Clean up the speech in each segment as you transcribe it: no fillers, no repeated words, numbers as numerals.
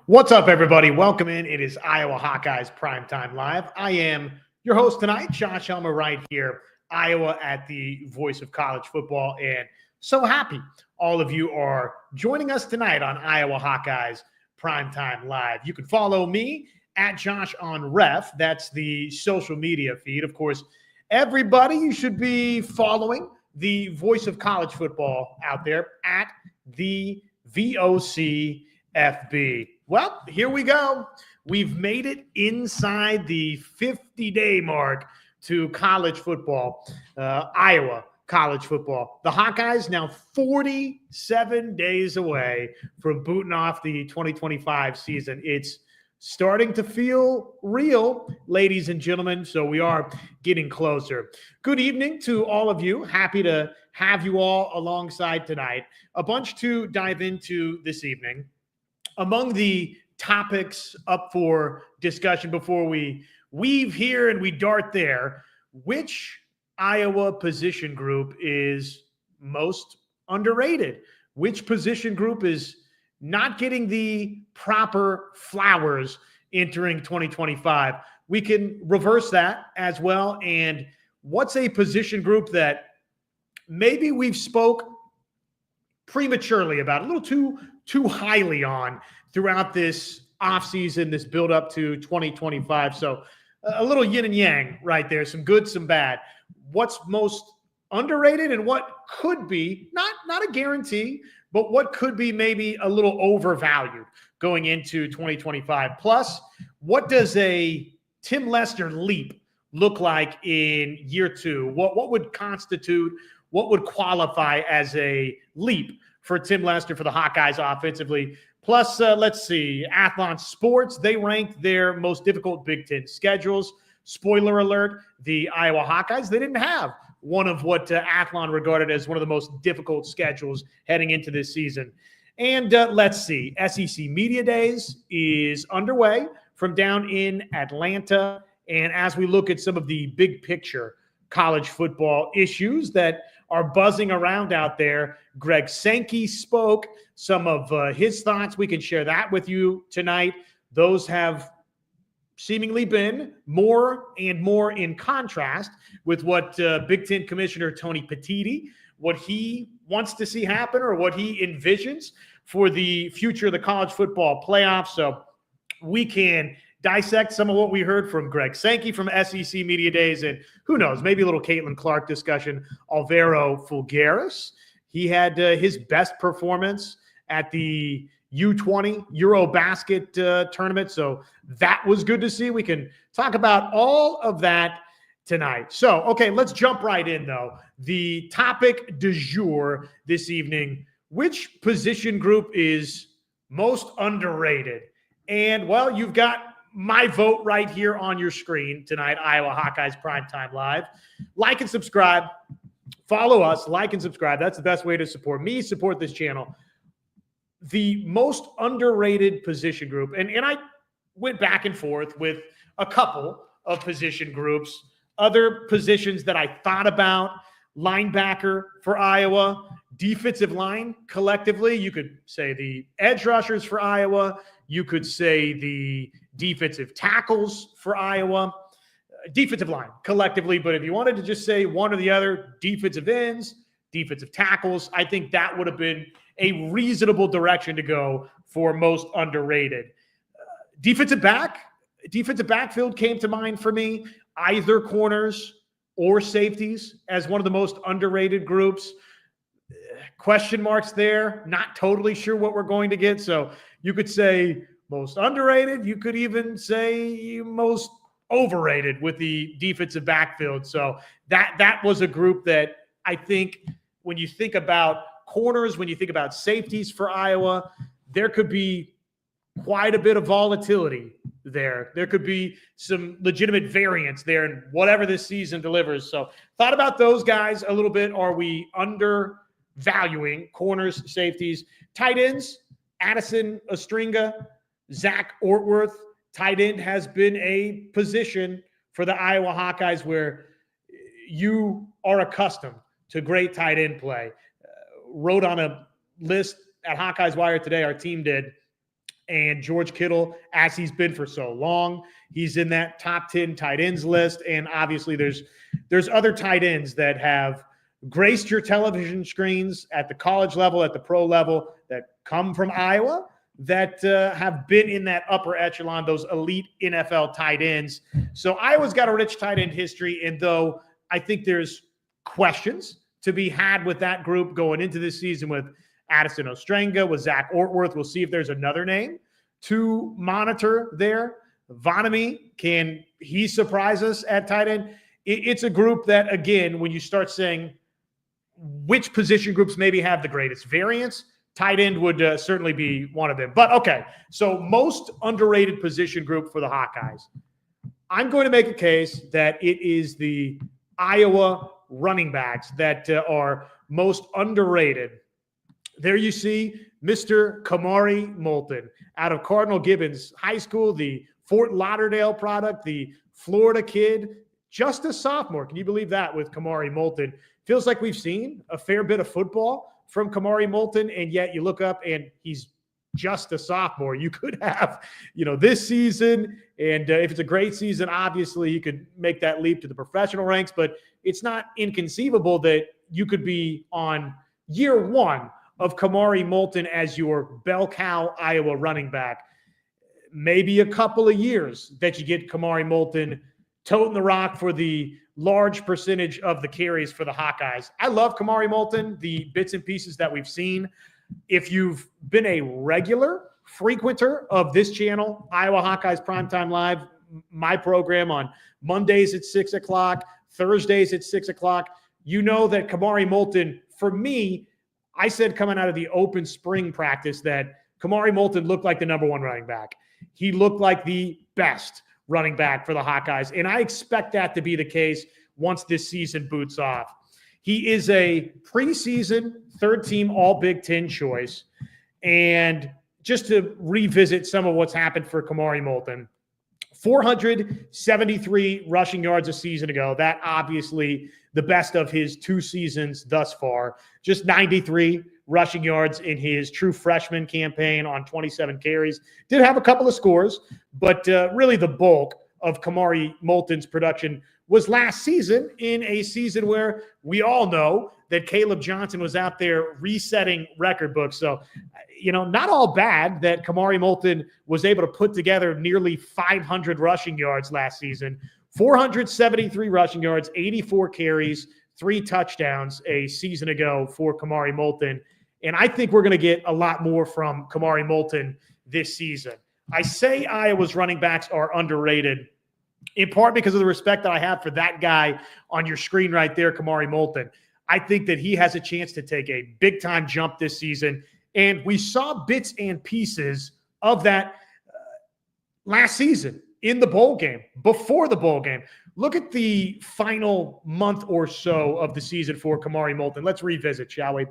What's up, everybody? Welcome in. It is Iowa Hawkeyes Primetime Live. I am your host tonight, Josh Helmer, right here, Iowa at the voice of college football. And so happy all of you are joining us tonight on Iowa Hawkeyes Primetime Live. You can follow me at Josh on Ref. That's the social media feed. Of course, everybody, you should be following the voice of college football out there at the VOCFB. Well, here we go. We've made it inside the 50-day mark to college football, Iowa college football. The Hawkeyes now 47 days away from booting off the 2025 season. It's starting to feel real, ladies and gentlemen, so we are getting closer. Good evening to all of you. Happy to have you all alongside tonight. A bunch to dive into this evening. Among the topics up for discussion before we weave here and we dart there, which Iowa position group is most underrated? Which position group is not getting the proper flowers entering 2025? We can reverse that as well. And what's a position group that maybe we've spoke prematurely about, a little too highly on throughout this offseason, this build up to 2025. So a little yin and yang right there, some good, some bad. What's most underrated and what could be, not a guarantee, but what could be maybe a little overvalued going into 2025. Plus, what does a Tim Lester leap look like in year two? What would constitute, what would qualify as a leap for Tim Lester for the Hawkeyes offensively? Plus, let's see, Athlon Sports, they ranked their most difficult Big Ten schedules. Spoiler alert, the Iowa Hawkeyes, they didn't have one of what Athlon regarded as one of the most difficult schedules heading into this season. And let's see, SEC Media Days is underway from down in Atlanta. And as we look at some of the big picture college football issues that are buzzing around out there, Greg Sankey spoke some of his thoughts. We can share that with you tonight. Those have seemingly been more and more in contrast with what Big Ten Commissioner Tony Petitti, what he wants to see happen or what he envisions for the future of the college football playoffs. So we can dissect some of what we heard from Greg Sankey from SEC Media Days, and who knows, maybe a little Caitlin Clark discussion. Alvaro Fulgaris, he had his best performance at the U20 Eurobasket tournament, so that was good to see. We can talk about all of that tonight. So, okay, let's jump right in, though. The topic du jour this evening, which position group is most underrated? And, well, you've got my vote right here on your screen tonight, Iowa Hawkeyes Primetime Live. Like and subscribe. Follow us. Like and subscribe. That's the best way to support me, support this channel. The most underrated position group, and I went back and forth with a couple of position groups, other positions that I thought about. Linebacker for Iowa, defensive line collectively. You could say the edge rushers for Iowa. You could say the defensive tackles for Iowa, defensive line collectively. But if you wanted to just say one or the other, defensive ends, defensive tackles, I think that would have been a reasonable direction to go for most underrated. Defensive backfield came to mind for me, either corners or safeties as one of the most underrated groups. Question marks there, not totally sure what we're going to get. So you could say most underrated. You could even say most overrated with the defensive backfield. So that was a group that I think when you think about corners, when you think about safeties for Iowa, there could be quite a bit of volatility there. There could be some legitimate variance there in whatever this season delivers. So thought about those guys a little bit. Are we undervaluing corners, safeties, tight ends? Addison Ostringa, Zach Ortworth. Tight end has been a position for the Iowa Hawkeyes where you are accustomed to great tight end play. Wrote on a list at Hawkeyes Wire today, our team did, And George Kittle, as he's been for so long, he's in that top 10 tight ends list. And obviously there's other tight ends that have graced your television screens at the college level, at the pro level, that come from Iowa, that have been in that upper echelon, those elite NFL tight ends. So Iowa's got a rich tight end history. And though I think there's questions to be had with that group going into this season with Addison Ostrenga, with Zach Ortworth. We'll see if there's another name to monitor there. Vanami, can he surprise us at tight end? It's a group that, again, when you start saying which position groups maybe have the greatest variance, tight end would certainly be one of them. But, okay, so most underrated position group for the Hawkeyes. I'm going to make a case that it is the Iowa running backs that are most underrated. There you see Mr. Kamari Moulton out of Cardinal Gibbons High School, the Fort Lauderdale product, the Florida kid, just a sophomore. Can you believe that with Kamari Moulton? Feels like we've seen a fair bit of football from Kamari Moulton, and yet you look up and he's just a sophomore. You could have, this season, and if it's a great season, obviously you could make that leap to the professional ranks, but it's not inconceivable that you could be on year one of Kamari Moulton as your bell cow Iowa running back. Maybe a couple of years that you get Kamari Moulton toting the rock for the large percentage of the carries for the Hawkeyes. I love Kamari Moulton, the bits and pieces that we've seen. If you've been a regular frequenter of this channel, Iowa Hawkeyes Primetime Live, my program on Mondays at 6 o'clock, Thursdays at 6 o'clock, you know that Kamari Moulton, for me, I said coming out of the open spring practice that Kamari Moulton looked like the number one running back. He looked like the best running back for the Hawkeyes, and I expect that to be the case once this season boots off. He is a preseason third-team All-Big Ten choice, and just to revisit some of what's happened for Kamari Moulton, 473 rushing yards a season ago. That obviously the best of his two seasons thus far. Just 93 rushing yards in his true freshman campaign on 27 carries. Did have a couple of scores, but really the bulk of Kamari Moulton's production was last season, in a season where we all know that Caleb Johnson was out there resetting record books. So, not all bad that Kamari Moulton was able to put together nearly 500 rushing yards last season. 473 rushing yards, 84 carries, 3 touchdowns a season ago for Kamari Moulton. And I think we're going to get a lot more from Kamari Moulton this season. I say Iowa's running backs are underrated, in part because of the respect that I have for that guy on your screen right there, Kamari Moulton. I think that he has a chance to take a big-time jump this season. And we saw bits and pieces of that last season in the bowl game, before the bowl game. Look at the final month or so of the season for Kamari Moulton. Let's revisit, shall we?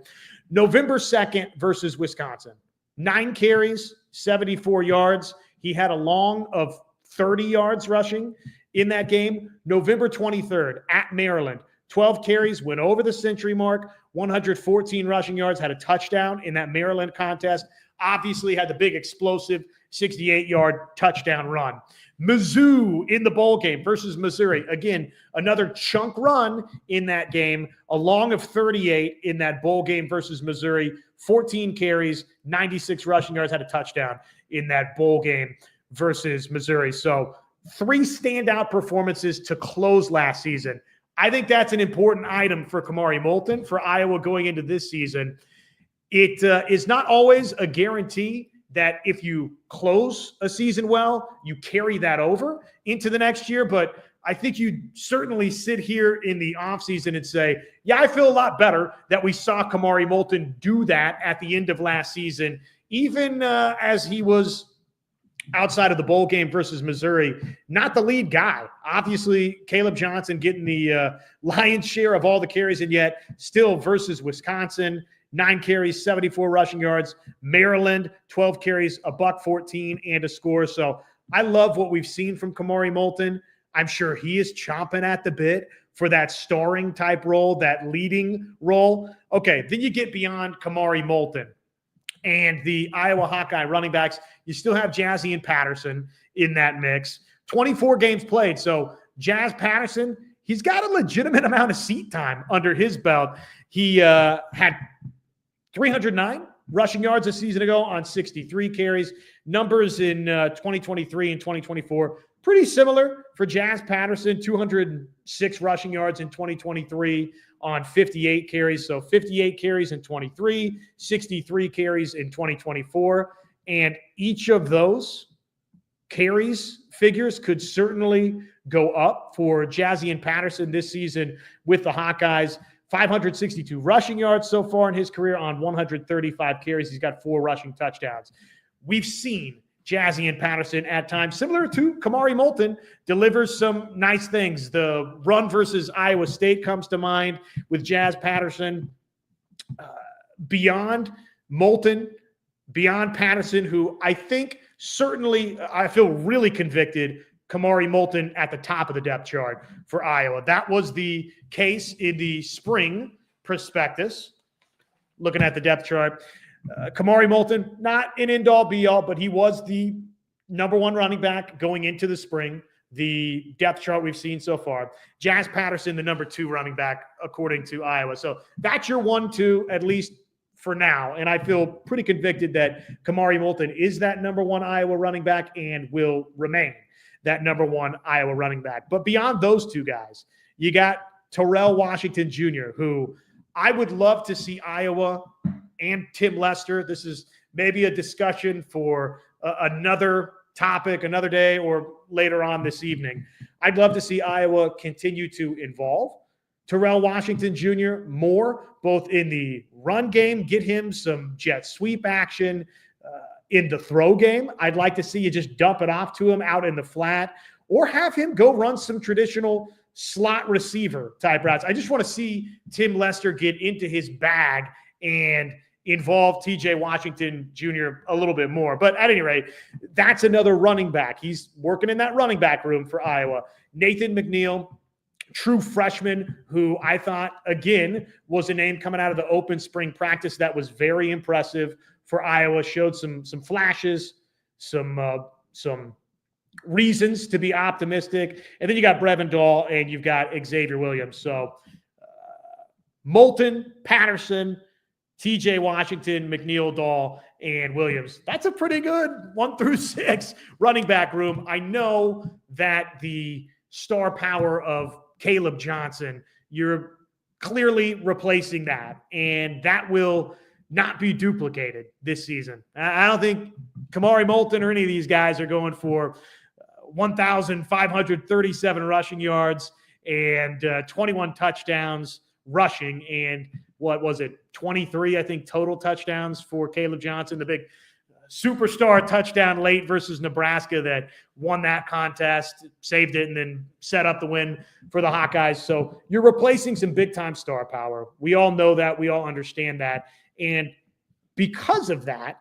November 2nd versus Wisconsin. 9 carries, 74 yards. He had a long of 30 yards rushing in that game. November 23rd at Maryland. 12 carries, went over the century mark, 114 rushing yards, had a touchdown in that Maryland contest. Obviously had the big explosive 68-yard touchdown run. Mizzou in the bowl game versus Missouri. Again, another chunk run in that game, a long of 38 in that bowl game versus Missouri. 14 carries, 96 rushing yards, had a touchdown in that bowl game versus Missouri. So 3 standout performances to close last season. I think that's an important item for Kamari Moulton, for Iowa going into this season. It is not always a guarantee that if you close a season well, you carry that over into the next year. But I think you certainly sit here in the offseason and say, yeah, I feel a lot better that we saw Kamari Moulton do that at the end of last season, even as he was outside of the bowl game versus Missouri, not the lead guy. Obviously, Caleb Johnson getting the lion's share of all the carries, and yet still versus Wisconsin, 9 carries, 74 rushing yards. Maryland, 12 carries, $114 and a score. So I love what we've seen from Kamari Moulton. I'm sure he is chomping at the bit for that starring type role, that leading role. Okay, then you get beyond Kamari Moulton. And the Iowa Hawkeye running backs, you still have Jazzy and Patterson in that mix. 24 games played. So Jazz Patterson, he's got a legitimate amount of seat time under his belt. He had 309 rushing yards a season ago on 63 carries. Numbers in 2023 and 2024, pretty similar for Jazz Patterson, 206 rushing yards in 2023 on 58 carries. So 58 carries in 23, 63 carries in 2024. And each of those carries figures could certainly go up for Jazzy and Patterson this season with the Hawkeyes. 562 rushing yards so far in his career on 135 carries. He's got 4 rushing touchdowns. We've seen Jazzy and Patterson at times, similar to Kamari Moulton, delivers some nice things. The run versus Iowa State comes to mind with Jazz Patterson. Beyond Moulton, beyond Patterson, who I think certainly I feel really convicted, Kamari Moulton at the top of the depth chart for Iowa. That was the case in the spring prospectus. Looking at the depth chart, Kamari Moulton, not an end-all, be-all, but he was the number 1 running back going into the spring, the depth chart we've seen so far. Jazz Patterson, the number 2 running back, according to Iowa. So that's your 1-2, at least for now. And I feel pretty convicted that Kamari Moulton is that number 1 Iowa running back and will remain that number 1 Iowa running back. But beyond those 2 guys, you got Terrell Washington Jr., who I would love to see Iowa and Tim Lester. This is maybe a discussion for another topic, another day, or later on this evening. I'd love to see Iowa continue to involve Terrell Washington Jr. more, both in the run game, get him some jet sweep action, in the throw game. I'd like to see you just dump it off to him out in the flat, or have him go run some traditional slot receiver type routes. I just want to see Tim Lester get into his bag and involve TJ Washington Jr. a little bit more. But at any rate, that's another running back. He's working in that running back room for Iowa. Nathan McNeil, true freshman, who I thought, again, was a name coming out of the open spring practice that was very impressive for Iowa, showed some flashes, some reasons to be optimistic. And then you got Brevin Dahl and you've got Xavier Williams. So Moulton, Patterson, TJ Washington, McNeil, Dahl, and Williams. That's a pretty good 1 through 6 running back room. I know that the star power of Caleb Johnson, you're clearly replacing that, and that will not be duplicated this season. I don't think Kamari Moulton or any of these guys are going for 1,537 rushing yards and 21 touchdowns rushing, and what was it, 23, I think, total touchdowns for Caleb Johnson, the big superstar touchdown late versus Nebraska that won that contest, saved it, and then set up the win for the Hawkeyes. So you're replacing some big-time star power. We all know that. We all understand that. And because of that,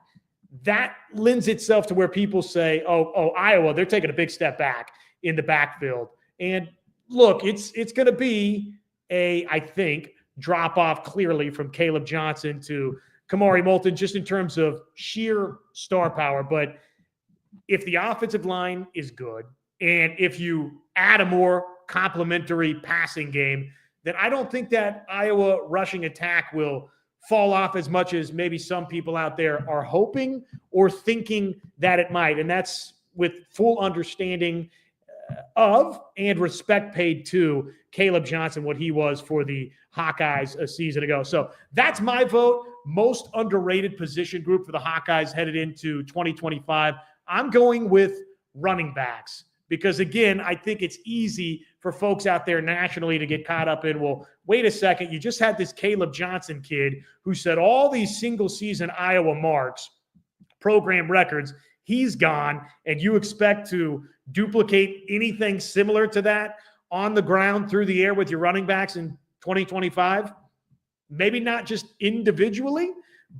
that lends itself to where people say, oh, Iowa, they're taking a big step back in the backfield. And look, it's going to be I think, drop off clearly from Caleb Johnson to Kamari Moulton, just in terms of sheer star power. But if the offensive line is good, and if you add a more complementary passing game, then I don't think that Iowa rushing attack will fall off as much as maybe some people out there are hoping or thinking that it might. And that's with full understanding of and respect paid to Caleb Johnson, what he was for the Hawkeyes a season ago. So that's my vote. Most underrated position group for the Hawkeyes headed into 2025. I'm going with running backs because, again, I think it's easy for folks out there nationally to get caught up in, well, wait a second, you just had this Caleb Johnson kid who set all these single-season Iowa marks, program records. He's gone, and you expect to duplicate anything similar to that on the ground through the air with your running backs in 2025? Maybe not just individually,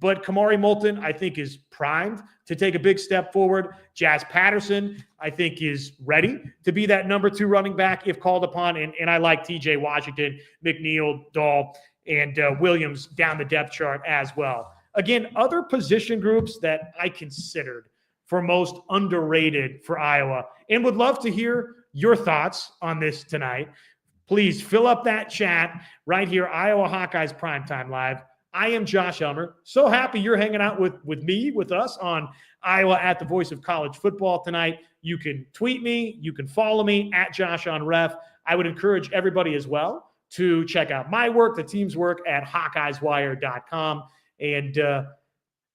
but Kamari Moulton, I think, is primed to take a big step forward. Jazz Patterson, I think, is ready to be that number 2 running back if called upon. And I like TJ Washington, McNeil, Dahl, and Williams down the depth chart as well. again, other position groups that I considered for most underrated for Iowa, and would love to hear your thoughts on this tonight. Please fill up that chat right here, Iowa Hawkeyes Primetime Live. I am Josh Elmer. So happy you're hanging out with us on Iowa at the Voice of College Football tonight. You can tweet me. You can follow me at Josh on Ref. I would encourage everybody as well to check out my work, the team's work at HawkeyesWire.com, and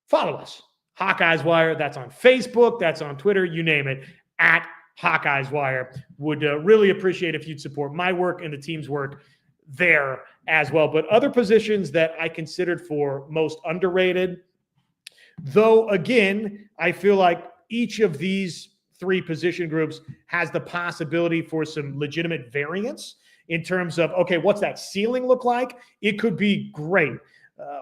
follow us. Hawkeyes Wire, that's on Facebook, that's on Twitter, you name it, at Hawkeyes Wire. Would really appreciate if you'd support my work and the team's work there as well. But other positions that I considered for most underrated, though, again, I feel like each of these three position groups has the possibility for some legitimate variance in terms of, okay, what's that ceiling look like? It could be great.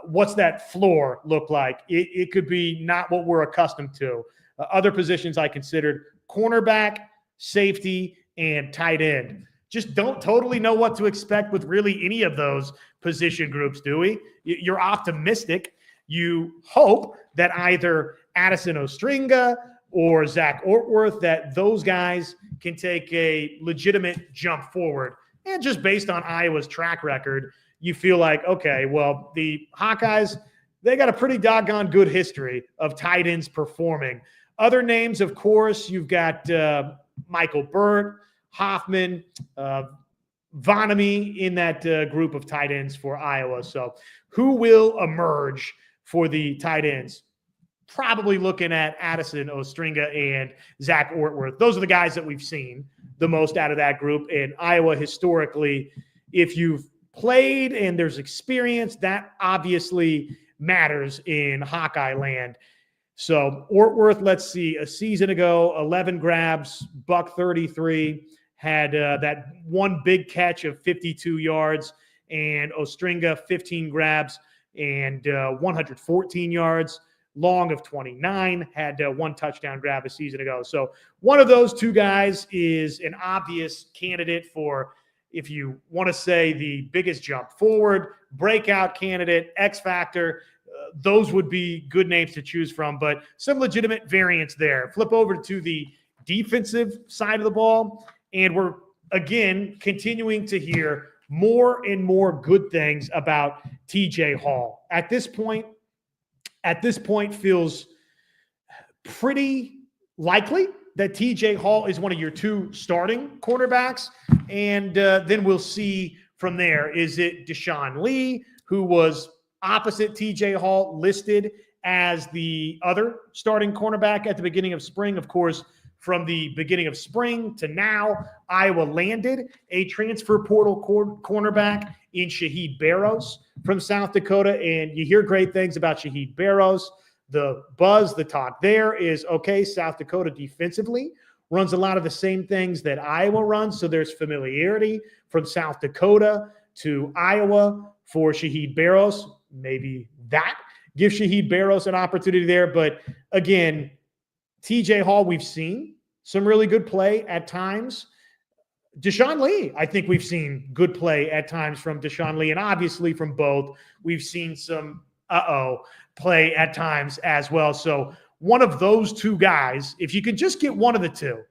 What's that floor look like? It could be not what we're accustomed to. Other positions I considered: cornerback, safety, and tight end. Just don't totally know what to expect with really any of those position groups, do we? You're optimistic. You hope that either Addison Ostringa or Zach Ortworth, that those guys can take a legitimate jump forward. And just based on Iowa's track record, you feel like, okay, well, the Hawkeyes, they got a pretty doggone good history of tight ends performing. Other names, of course, you've got Michael Burt, Hoffman, Vonamy in that group of tight ends for Iowa. So who will emerge for the tight ends? Probably looking at Addison Ostringa and Zach Ortworth. Those are the guys that we've seen the most out of that group. And Iowa, historically, if you've played and there's experience, that obviously matters in Hawkeye land. So Ortworth, let's see, a season ago, 11 grabs, $133, had that one big catch of 52 yards, and Ostringa, 15 grabs and 114 yards, long of 29, had one touchdown grab a season ago. So one of those two guys is an obvious candidate for, if you want to say, the biggest jump forward, breakout candidate, X factor. Those would be good names to choose from, but some legitimate variance there. Flip over to the defensive side of the ball, and we're, again, continuing to hear more and more good things about TJ Hall. At this point, feels pretty likely that TJ Hall is one of your two starting cornerbacks, and then we'll see from there. Is it Deshaun Lee, who was opposite TJ Hall, listed as the other starting cornerback at the beginning of spring? Of course, from the beginning of spring to now, Iowa landed a transfer portal cornerback in Shaheed Barrows from South Dakota, and you hear great things about Shaheed Barrows. The buzz, the talk there is, okay, South Dakota defensively runs a lot of the same things that Iowa runs, so there's familiarity from South Dakota to Iowa for Shaheed Barrows. Maybe that gives Shaheed Barrows an opportunity there. But again, TJ Hall, we've seen some really good play at times. Deshaun Lee, I think we've seen good play at times from Deshaun Lee, and obviously from both, we've seen some play at times as well. So one of those two guys, if you could just get one of the two,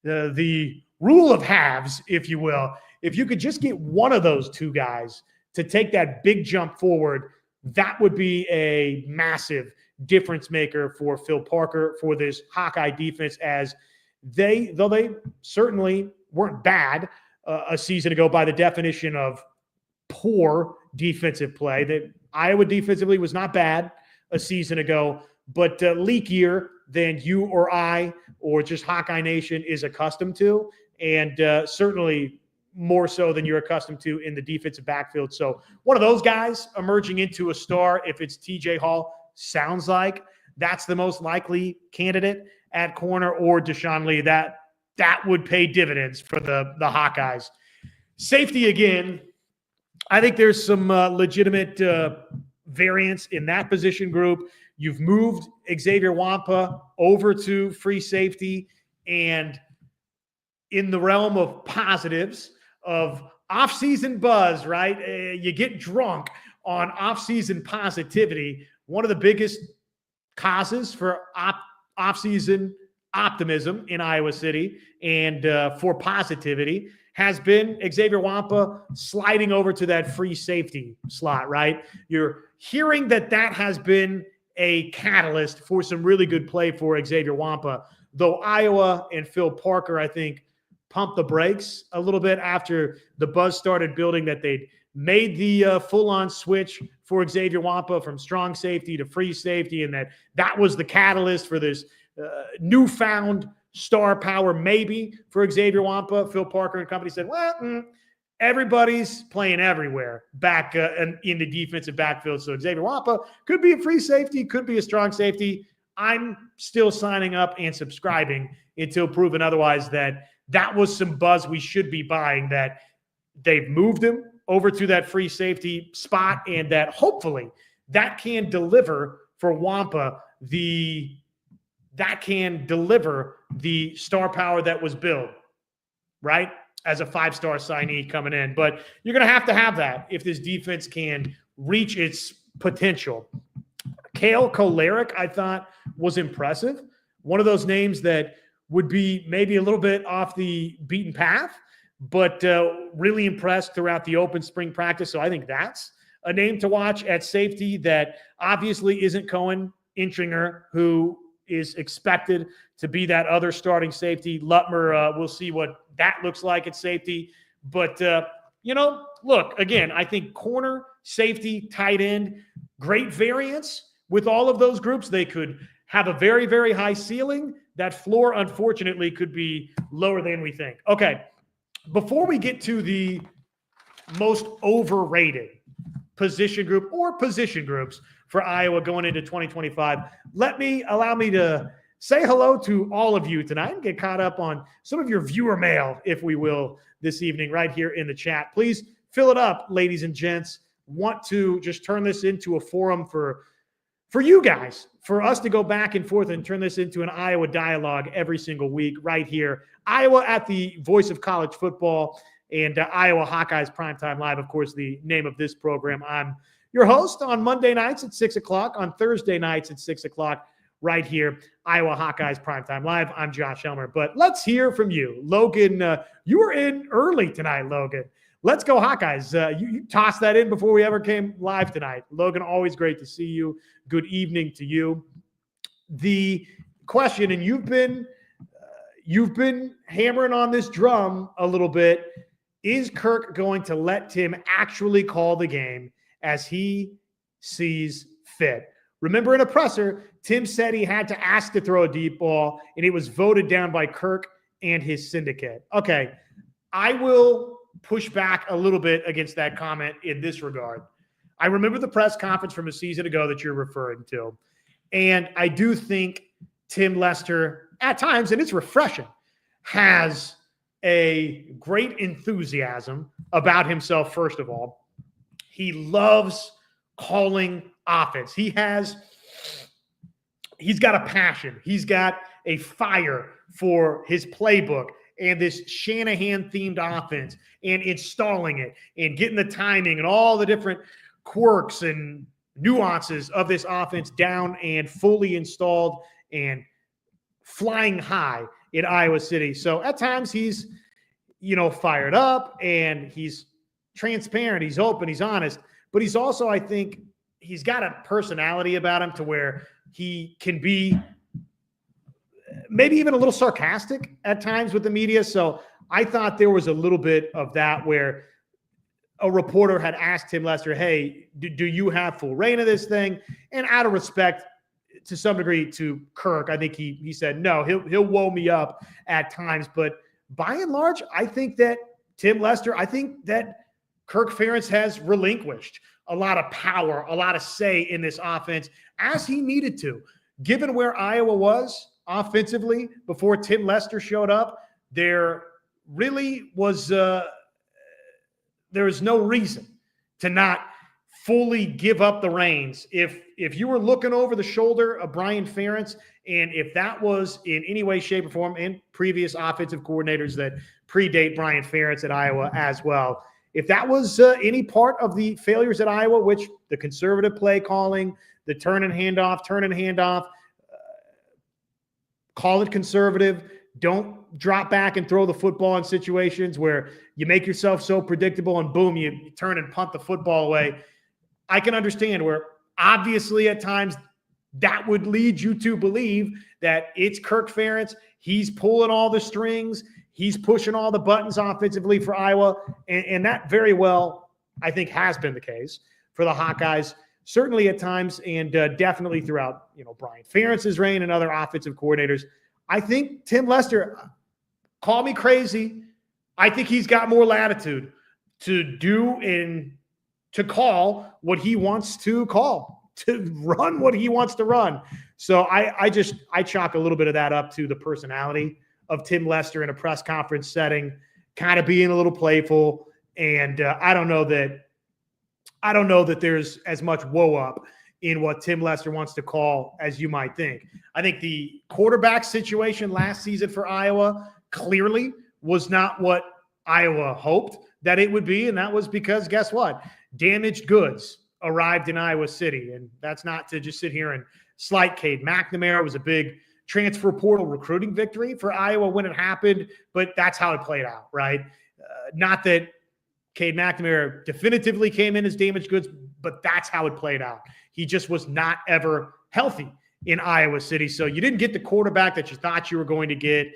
the rule of halves, if you will, if you could just get one of those two guys to take that big jump forward, that would be a massive difference maker for Phil Parker, for this Hawkeye defense, as though they certainly weren't bad a season ago by the definition of poor defensive play. That Iowa defensively was not bad a season ago, but leakier than you or I or just Hawkeye Nation is accustomed to, and certainly more so than you're accustomed to in the defensive backfield. So one of those guys emerging into a star, if it's TJ Hall, sounds like that's the most likely candidate at corner, or Deshaun Lee. That would pay dividends for the Hawkeyes. Safety, again, I think there's some legitimate variance in that position group. You've moved Xavier Wampa over to free safety, and in the realm of positives, of off-season buzz, right? You get drunk on off-season positivity one of the biggest causes for offseason optimism in Iowa City and for positivity has been Xavier Wampa sliding over to that free safety slot, right? You're hearing that has been a catalyst for some really good play for Xavier Wampa, though Iowa and Phil Parker, I think, pumped the brakes a little bit after the buzz started building that they'd made the full-on switch for Xavier Wampa from strong safety to free safety, and that was the catalyst for this newfound star power maybe for Xavier Wampa. Phil Parker and company said, well, everybody's playing everywhere back in the defensive backfield. So Xavier Wampa could be a free safety, could be a strong safety. I'm still signing up and subscribing until proven otherwise that was some buzz we should be buying, that they've moved him over to that free safety spot and that hopefully that can deliver for Wampa that can deliver the star power that was built, right, as a 5-star signee coming in. But you're going to have that if this defense can reach its potential. Kale Kolaric, I thought, was impressive. One of those names that would be maybe a little bit off the beaten path, but really impressed throughout the open spring practice. So I think that's a name to watch at safety that obviously isn't Cohen Intringer, who is expected to be that other starting safety. Lutmer, we'll see what that looks like at safety. But, look, again, I think corner, safety, tight end, great variance with all of those groups. They could have a very, very high ceiling. That floor, unfortunately, could be lower than we think. Okay, before we get to the most overrated position group or position groups for Iowa going into 2025, allow me to say hello to all of you tonight and get caught up on some of your viewer mail, if we will, this evening right here in the chat. Please fill it up, ladies and gents. Want to just turn this into a forum for you guys, for us to go back and forth and turn this into an Iowa dialogue every single week right here. Iowa at the voice of college football and Iowa Hawkeyes Primetime Live, of course, the name of this program. I'm your host on Monday nights at 6 o'clock, on Thursday nights at 6 o'clock, right here, Iowa Hawkeyes Primetime Live. I'm Josh Helmer, but let's hear from you. Logan, you were in early tonight, Logan. Let's go Hawkeyes. You tossed that in before we ever came live tonight. Logan, always great to see you. Good evening to you. The question, and you've been hammering on this drum a little bit, is Kirk going to let Tim actually call the game as he sees fit? Remember, in a presser, Tim said he had to ask to throw a deep ball, and it was voted down by Kirk and his syndicate. Okay, I will push back a little bit against that comment in this regard. I remember the press conference from a season ago that you're referring to, and I do think Tim Lester, at times, and it's refreshing, has a great enthusiasm about himself, first of all. He loves calling offense. He's got a passion. He's got a fire for his playbook and this Shanahan-themed offense and installing it and getting the timing and all the different quirks and nuances of this offense down and fully installed and flying high in Iowa City. So at times he's, fired up and he's transparent, he's open, he's honest, but he's also, I think, he's got a personality about him to where he can be maybe even a little sarcastic at times with the media. So I thought there was a little bit of that where a reporter had asked Tim Lester, hey, do you have full reign of this thing? And out of respect to some degree to Kirk, I think he said, no, he'll woe me up at times. But by and large, I think that Kirk Ferentz has relinquished a lot of power, a lot of say in this offense as he needed to. Given where Iowa was offensively before Tim Lester showed up, there really was there is no reason to not fully give up the reins. If you were looking over the shoulder of Brian Ferentz, and if that was in any way, shape, or form, and previous offensive coordinators that predate Brian Ferentz at Iowa as well, if that was any part of the failures at Iowa, which the conservative play calling, the turn and handoff, call it conservative. Don't drop back and throw the football in situations where you make yourself so predictable and boom, you turn and punt the football away. I can understand where obviously at times that would lead you to believe that it's Kirk Ferentz. He's pulling all the strings. He's pushing all the buttons offensively for Iowa. And that very well, I think, has been the case for the Hawkeyes, certainly at times and definitely throughout, Brian Ferentz's reign and other offensive coordinators. I think Tim Lester, call me crazy, I think he's got more latitude to do and to call what he wants to call, to run what he wants to run. So I chalk a little bit of that up to the personality of Tim Lester in a press conference setting, kind of being a little playful. And I don't know that there's as much woe up in what Tim Lester wants to call as you might think. I think the quarterback situation last season for Iowa clearly was not what Iowa hoped that it would be. And that was because, guess what? Damaged goods arrived in Iowa City. And that's not to just sit here and slight Cade McNamara. It was a big transfer portal recruiting victory for Iowa when it happened, but that's how it played out, right? Not that Cade McNamara definitively came in as damaged goods, but that's how it played out. He just was not ever healthy in Iowa City. So you didn't get the quarterback that you thought you were going to get.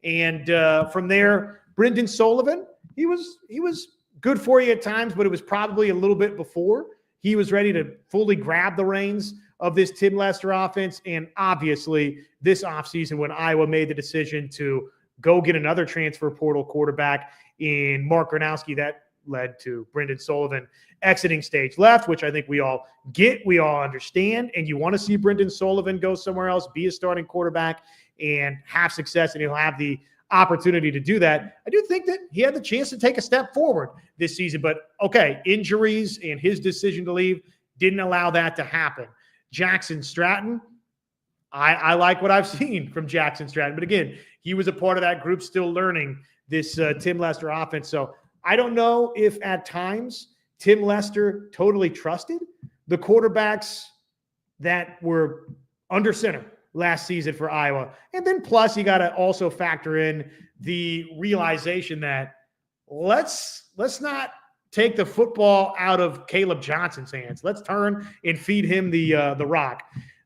And from there, Brendan Sullivan, he was good for you at times, but it was probably a little bit before he was ready to fully grab the reins of this Tim Lester offense. And obviously this offseason when Iowa made the decision to go get another transfer portal quarterback in Mark Gronowski, that led to Brendan Sullivan exiting stage left, which I think we all get, we all understand. And you want to see Brendan Sullivan go somewhere else, be a starting quarterback and have success, and he'll have the opportunity to do that. I do think that he had the chance to take a step forward this season, but okay, injuries and his decision to leave didn't allow that to happen. Jackson Stratton, I like what I've seen from Jackson Stratton, but again, he was a part of that group still learning this Tim Lester offense. So I don't know if at times Tim Lester totally trusted the quarterbacks that were under center last season for Iowa. And then plus you got to also factor in the realization that let's not take the football out of Caleb Johnson's hands. Let's turn and feed him the rock.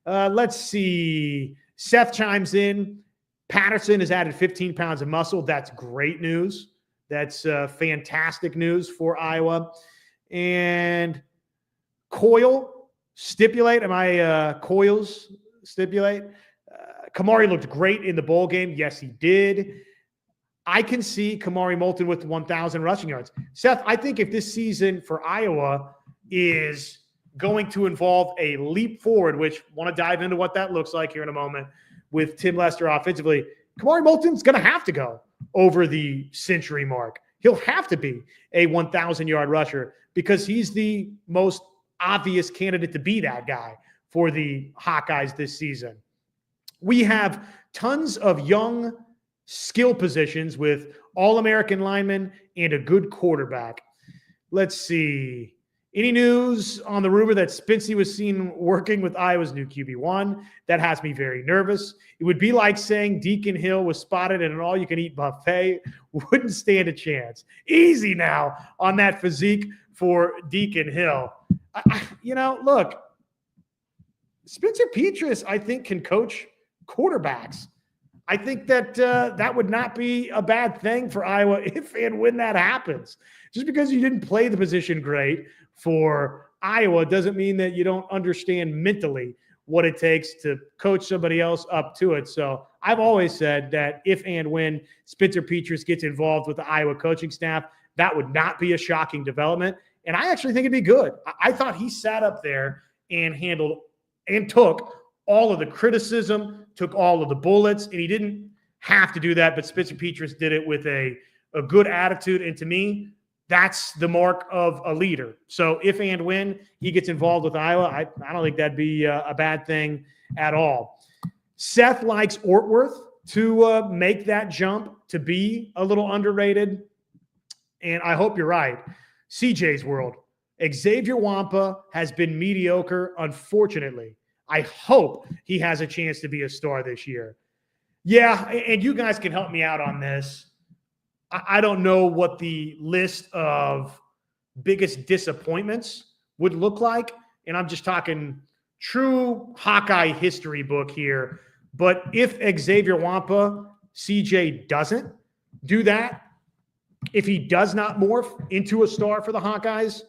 Let's see. Seth chimes in. Patterson has added 15 pounds of muscle. That's great news. That's fantastic news for Iowa. And Coyle, stipulate. Am I Coyles? Stipulate. Kamari looked great in the bowl game. Yes, he did. I can see Kamari Moulton with 1,000 rushing yards. Seth, I think if this season for Iowa is going to involve a leap forward, which I want to dive into what that looks like here in a moment with Tim Lester offensively, Kamari Moulton's going to have to go over the century mark. He'll have to be a 1,000-yard rusher because he's the most obvious candidate to be that guy for the Hawkeyes this season. We have tons of young skill positions with All-American linemen and a good quarterback. Let's see. Any news on the rumor that Spincey was seen working with Iowa's new QB1? That has me very nervous. It would be like saying Deacon Hill was spotted at an all-you-can-eat buffet. Wouldn't stand a chance. Easy now on that physique for Deacon Hill. Look, Spencer Petras, I think, can coach quarterbacks. I think that that would not be a bad thing for Iowa if and when that happens. Just because you didn't play the position great for Iowa doesn't mean that you don't understand mentally what it takes to coach somebody else up to it. So I've always said that if and when Spencer Petras gets involved with the Iowa coaching staff, that would not be a shocking development. And I actually think it'd be good. I thought he sat up there and handled and took all of the criticism, took all of the bullets, and he didn't have to do that, but Spencer Petras did it with a good attitude. And to me, that's the mark of a leader. So if and when he gets involved with Iowa, I don't think that'd be a bad thing at all. Seth likes Ortworth to make that jump to be a little underrated, and I hope you're right. CJ's World. Xavier Wampa has been mediocre, unfortunately. I hope he has a chance to be a star this year. Yeah, and you guys can help me out on this. I don't know what the list of biggest disappointments would look like. And I'm just talking true Hawkeye history book here. But if Xavier Wampa, CJ, doesn't do that, if he does not morph into a star for the Hawkeyes,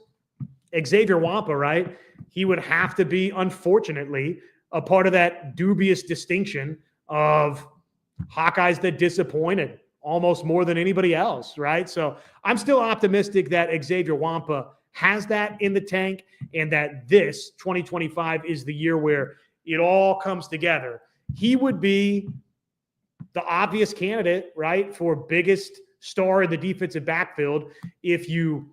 Xavier Wampa, right, he would have to be, unfortunately, a part of that dubious distinction of Hawkeyes that disappointed almost more than anybody else, right? So I'm still optimistic that Xavier Wampa has that in the tank and that this 2025 is the year where it all comes together. He would be the obvious candidate, right, for biggest star in the defensive backfield if you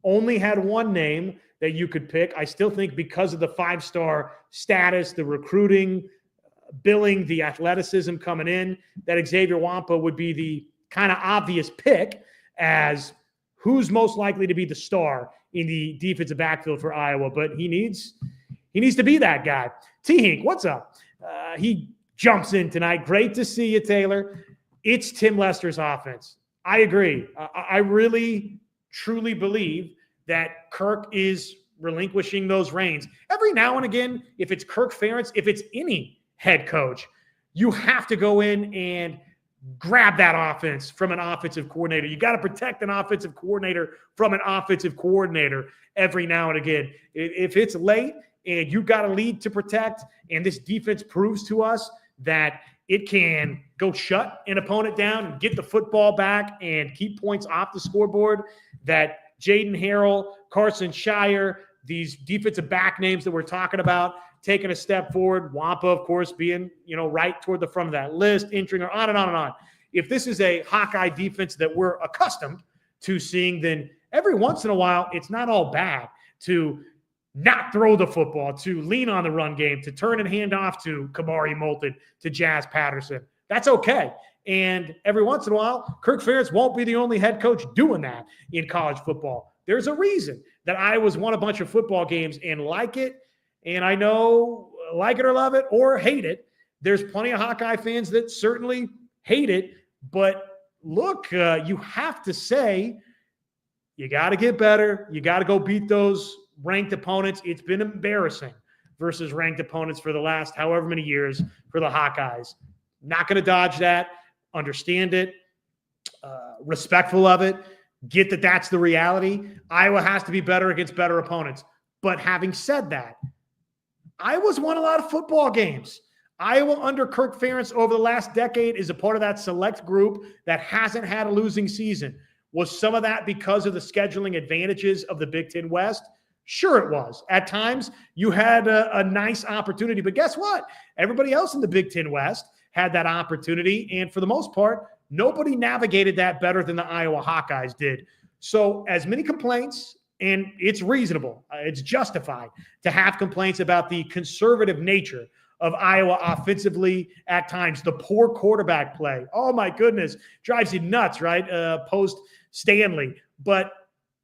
only had one name that you could pick. I still think because of the five-star status, the recruiting, billing, the athleticism coming in, that Xavier Wampa would be the kind of obvious pick as who's most likely to be the star in the defensive backfield for Iowa. But he needs to be that guy. T-Hink, what's up? He jumps in tonight. Great to see you, Taylor. It's Tim Lester's offense. I agree. I really, truly believe that Kirk is relinquishing those reins. Every now and again, if it's Kirk Ferentz, if it's any head coach, you have to go in and grab that offense from an offensive coordinator. You got to protect an offensive coordinator from an offensive coordinator every now and again. If it's late and you got a lead to protect, and this defense proves to us that it can go shut an opponent down and get the football back and keep points off the scoreboard, that Jaden Harrell, Carson Shire, these defensive back names that we're talking about, taking a step forward, Wampa, of course, being, right toward the front of that list, entering, or on and on and on. If this is a Hawkeye defense that we're accustomed to seeing, then every once in a while, it's not all bad to not throw the football, to lean on the run game, to turn and hand off to Kamari Moulton, to Jazz Patterson. That's okay. And every once in a while, Kirk Ferentz won't be the only head coach doing that in college football. There's a reason that Iowa's won a bunch of football games, and like it, and I know, like it or love it or hate it, there's plenty of Hawkeye fans that certainly hate it. But look, you have to say, you got to get better. You got to go beat those ranked opponents. It's been embarrassing versus ranked opponents for the last however many years for the Hawkeyes. Not going to dodge that. Understand it. Respectful of it. Get that that's the reality. Iowa has to be better against better opponents. But having said that, Iowa's won a lot of football games. Iowa under Kirk Ferentz over the last decade is a part of that select group that hasn't had a losing season. Was some of that because of the scheduling advantages of the Big Ten West? Sure it was. At times, you had a nice opportunity. But guess what? Everybody else in the Big Ten West had that opportunity. And for the most part, nobody navigated that better than the Iowa Hawkeyes did. So as many complaints, and it's reasonable, it's justified to have complaints about the conservative nature of Iowa offensively at times, the poor quarterback play. Oh, my goodness. Drives you nuts, right? Post Stanley. But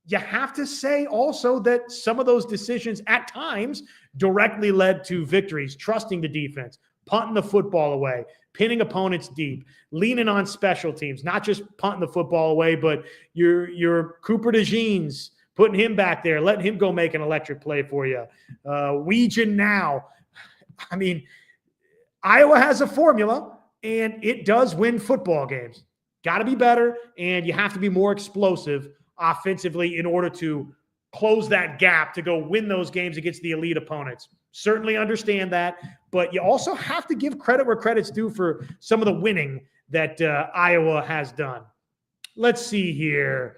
you have to say also that some of those decisions at times directly led to victories, trusting the defense, punting the football away, pinning opponents deep, leaning on special teams, not just punting the football away, but your Cooper DeJeans, putting him back there, letting him go make an electric play for you. Weegan now. I mean, Iowa has a formula, and it does win football games. Got to be better, and you have to be more explosive offensively in order to close that gap to go win those games against the elite opponents. Certainly understand that, but you also have to give credit where credit's due for some of the winning that Iowa has done. Let's see here.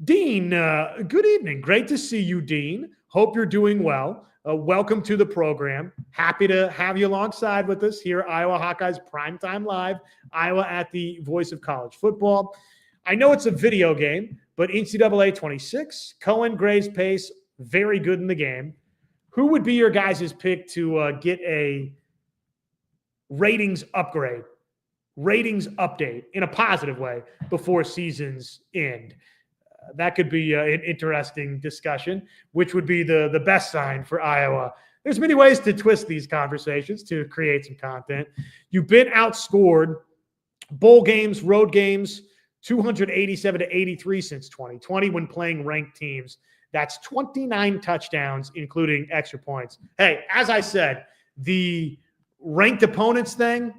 Dean, good evening. Great to see you, Dean. Hope you're doing well. Welcome to the program. Happy to have you alongside with us here at Iowa Hawkeyes Primetime Live, Iowa at the Voice of College Football. I know it's a video game, but NCAA 26, Cohen, Graves, Pace, very good in the game. Who would be your guys' pick to get a ratings upgrade, ratings update in a positive way before seasons end? that could be an interesting discussion, which would be the best sign for Iowa. There's many ways to twist these conversations to create some content. You've been outscored bowl games, road games, 287-83 since 2020 when playing ranked teams. That's 29 touchdowns, including extra points. Hey, as I said, the ranked opponents thing,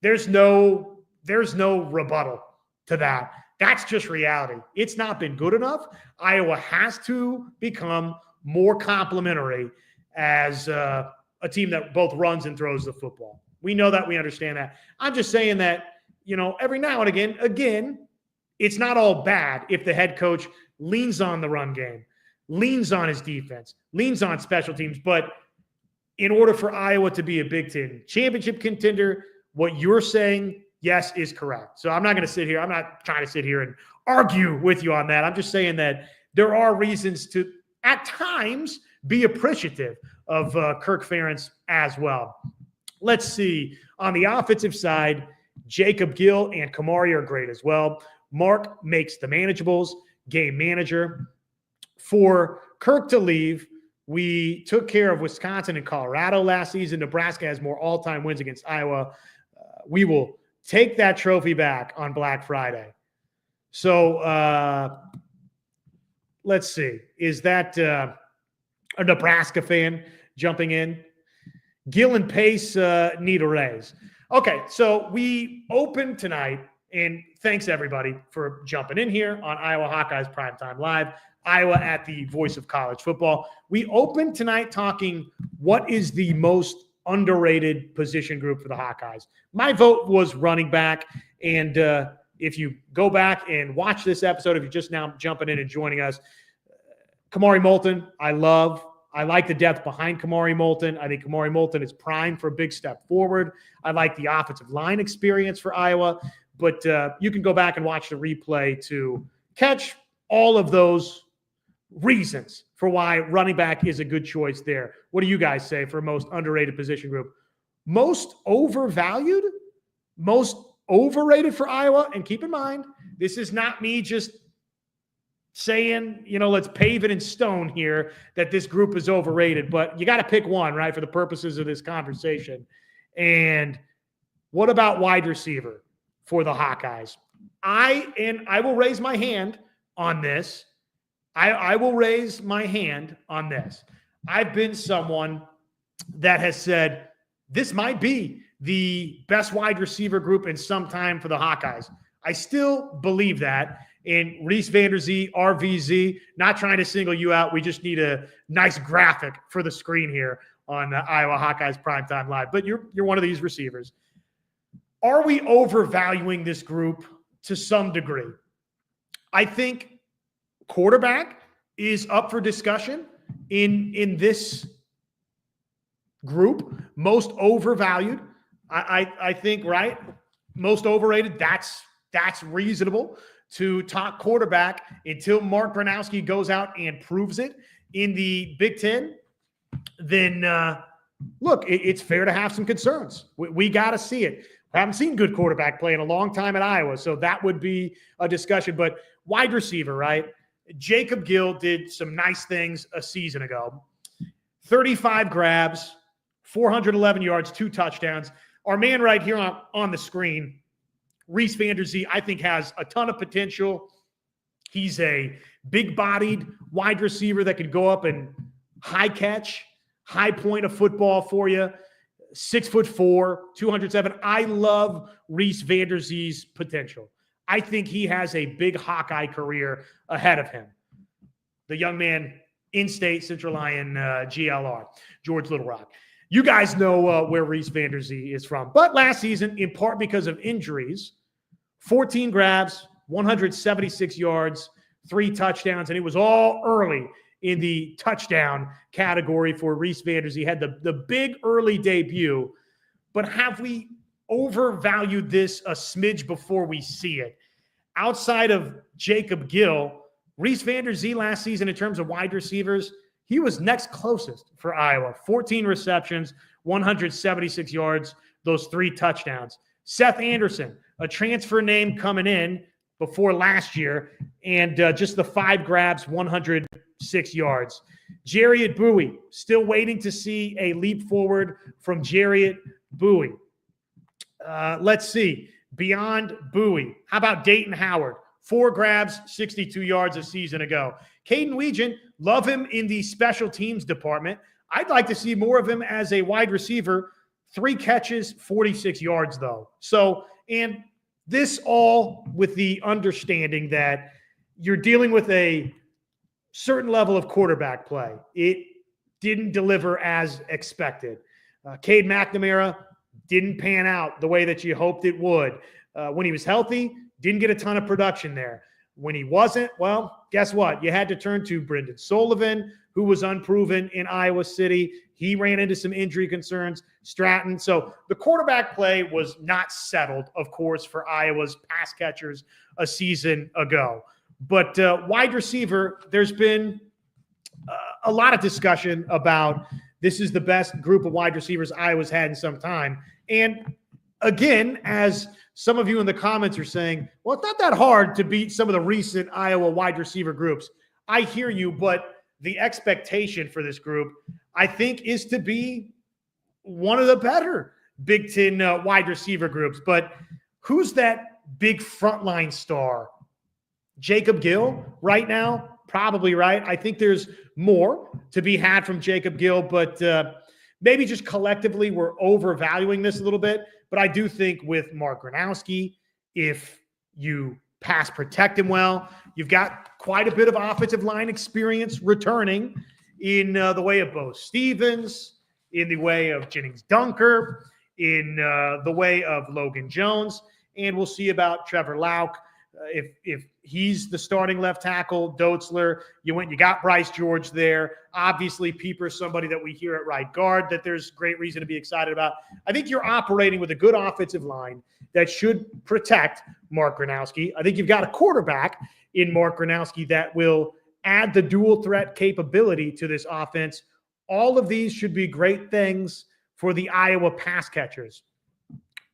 there's no rebuttal to that. That's just reality. It's not been good enough. Iowa has to become more complimentary as a team that both runs and throws the football. We know that. We understand that. I'm just saying that, every now and again, it's not all bad if the head coach leans on the run game, leans on his defense, leans on special teams. But in order for Iowa to be a Big Ten championship contender, what you're saying, yes, is correct. So I'm not going to sit here. I'm not trying to sit here and argue with you on that. I'm just saying that there are reasons to, at times, be appreciative of Kirk Ferentz as well. Let's see. On the offensive side, Jacob Gill and Kamari are great as well. Mark makes the manageables, game manager. For Kirk to leave, we took care of Wisconsin and Colorado last season. Nebraska has more all-time wins against Iowa. We will take that trophy back on Black Friday. So let's see. Is that a Nebraska fan jumping in? Gill and Pace need a raise. Okay, so we open tonight, and thanks everybody for jumping in here on Iowa Hawkeyes Primetime Live. Iowa at the voice of college football. We open tonight talking what is the most underrated position group for the Hawkeyes. My vote was running back, and if you go back and watch this episode, if you're just now jumping in and joining us, Kamari Moulton, I like the depth behind Kamari Moulton. I think Kamari Moulton is primed for a big step forward. I like the offensive line experience for Iowa, but you can go back and watch the replay to catch all of those reasons for why running back is a good choice there. What do you guys say for most underrated position group? Most overvalued? Most overrated for Iowa? And keep in mind, this is not me just saying, let's pave it in stone here that this group is overrated, but you got to pick one, right, for the purposes of this conversation. And what about wide receiver for the Hawkeyes? I will raise my hand on this. I will raise my hand on this. I've been someone that has said this might be the best wide receiver group in some time for the Hawkeyes. I still believe that. And Reese Vanderzee, RVZ, not trying to single you out. We just need a nice graphic for the screen here on Iowa Hawkeyes Primetime Live. But you're one of these receivers. Are we overvaluing this group to some degree? I think quarterback is up for discussion in this group. Most overvalued, I think, right? Most overrated, that's reasonable to talk quarterback until Mark Gronowski goes out and proves it in the Big Ten. Then, look, it's fair to have some concerns. We got to see it. I haven't seen good quarterback play in a long time at Iowa, so that would be a discussion. But wide receiver, right? Jacob Gill did some nice things a season ago. 35 grabs, 411 yards, 2 touchdowns. Our man right here on the screen, Reese Vanderzee, I think has a ton of potential. He's a big-bodied wide receiver that could go up and high catch, high point of football for you. 6'4", 207. I love Reese Vanderzee's potential. I think he has a big Hawkeye career ahead of him. The young man, in-state Central Lyon GLR, George Little Rock. You guys know where Reese Vanderzee is from. But last season, in part because of injuries, 14 grabs, 176 yards, 3 touchdowns, and it was all early in the touchdown category for Reese Vanderzee. He had the big early debut, but have we overvalued this a smidge before we see it? Outside of Jacob Gill, Reese Vanderzee last season in terms of wide receivers, he was next closest for Iowa. 14 receptions, 176 yards, those 3 touchdowns. Seth Anderson, a transfer name coming in, before last year, and just the 5 grabs, 106 yards. Jariat Bowie, still waiting to see a leap forward from Jariat Bowie. Let's see. Beyond Bowie, how about Dayton Howard? 4 grabs, 62 yards a season ago. Caden Weegan, love him in the special teams department. I'd like to see more of him as a wide receiver. 3 catches, 46 yards, though. So, and this all with the understanding that you're dealing with a certain level of quarterback play. It didn't deliver as expected. Cade McNamara didn't pan out the way that you hoped it would. When he was healthy, didn't get a ton of production there. When he wasn't, well, guess what? You had to turn to Brendan Sullivan, who was unproven in Iowa City. He ran into some injury concerns, Stratton. So the quarterback play was not settled, of course, for Iowa's pass catchers a season ago. But wide receiver, there's been a lot of discussion about this is the best group of wide receivers Iowa's had in some time. And again, as some of you in the comments are saying, well, it's not that hard to beat some of the recent Iowa wide receiver groups. I hear you, but the expectation for this group, I think, is to be one of the better Big Ten wide receiver groups. But who's that big frontline star? Jacob Gill right now? Probably right. I think there's more to be had from Jacob Gill, but maybe just collectively we're overvaluing this a little bit. But I do think with Mark Gronowski, if you pass protect him well, you've got quite a bit of offensive line experience returning in the way of Bo Stevens, in the way of Jennings Dunker, in the way of Logan Jones, and we'll see about Trevor Lauk. If he's the starting left tackle, Doetzler, you got Bryce George there. Obviously, Pieper's somebody that we hear at right guard that there's great reason to be excited about. I think you're operating with a good offensive line that should protect Mark Gronowski. I think you've got a quarterback in Mark Gronowski that will add the dual threat capability to this offense. All of these should be great things for the Iowa pass catchers.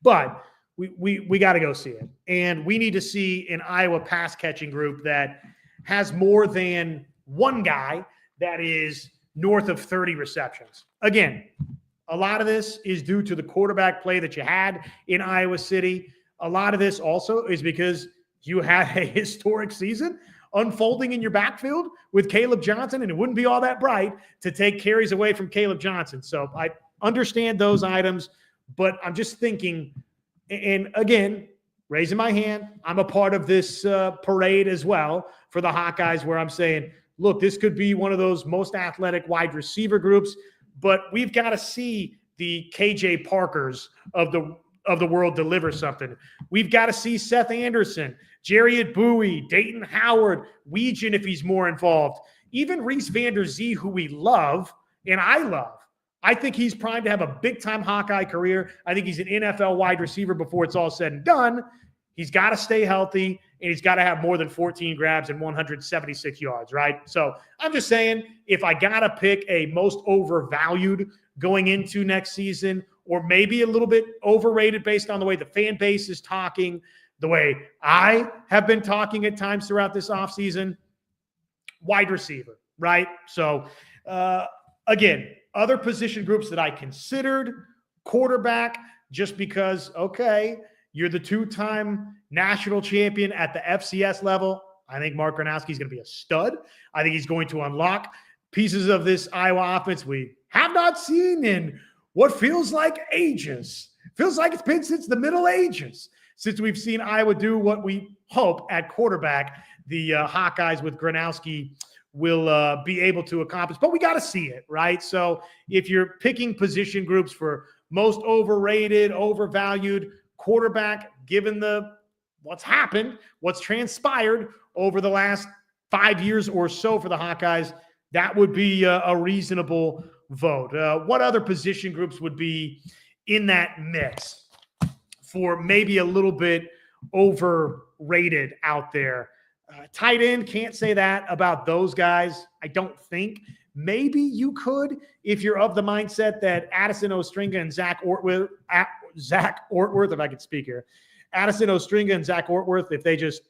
But we got to go see it. And we need to see an Iowa pass catching group that has more than one guy that is north of 30 receptions. Again, a lot of this is due to the quarterback play that you had in Iowa City. A lot of this also is because you had a historic season unfolding in your backfield with Caleb Johnson, and it wouldn't be all that bright to take carries away from Caleb Johnson. So I understand those items, but I'm just thinking, and again, raising my hand, I'm a part of this parade as well for the Hawkeyes where I'm saying, look, this could be one of those most athletic wide receiver groups, but we've got to see the KJ Parkers of the world deliver something. We've got to see Seth Anderson, Jariat Bowie, Dayton Howard, Weegan if he's more involved, even Reese Vander Zee, who we love and I love. I think he's primed to have a big-time Hawkeye career. I think he's an NFL wide receiver before it's all said and done. He's got to stay healthy, and he's got to have more than 14 grabs and 176 yards, right? So I'm just saying, if I got to pick a most overvalued going into next season, or maybe a little bit overrated based on the way the fan base is talking, the way I have been talking at times throughout this offseason, wide receiver, right? So, again, other position groups that I considered, quarterback, just because, okay, you're the 2-time national champion at the FCS level. I think Mark Gronowski is going to be a stud. I think he's going to unlock pieces of this Iowa offense we have not seen in what feels like ages. Feels like it's been since the Middle Ages since we've seen Iowa do what we hope at quarterback the Hawkeyes with Gronowski will be able to accomplish. But we got to see it, right? So if you're picking position groups for most overrated, overvalued quarterback, given what's happened, what's transpired over the last 5 years or so for the Hawkeyes, that would be a reasonable vote. What other position groups would be in that mix for maybe a little bit overrated out there? Tight end, can't say that about those guys, I don't think. Maybe you could if you're of the mindset that Addison Ostringa and Zach Ortworth, if I could speak here, Addison Ostringa and Zach Ortworth, if they just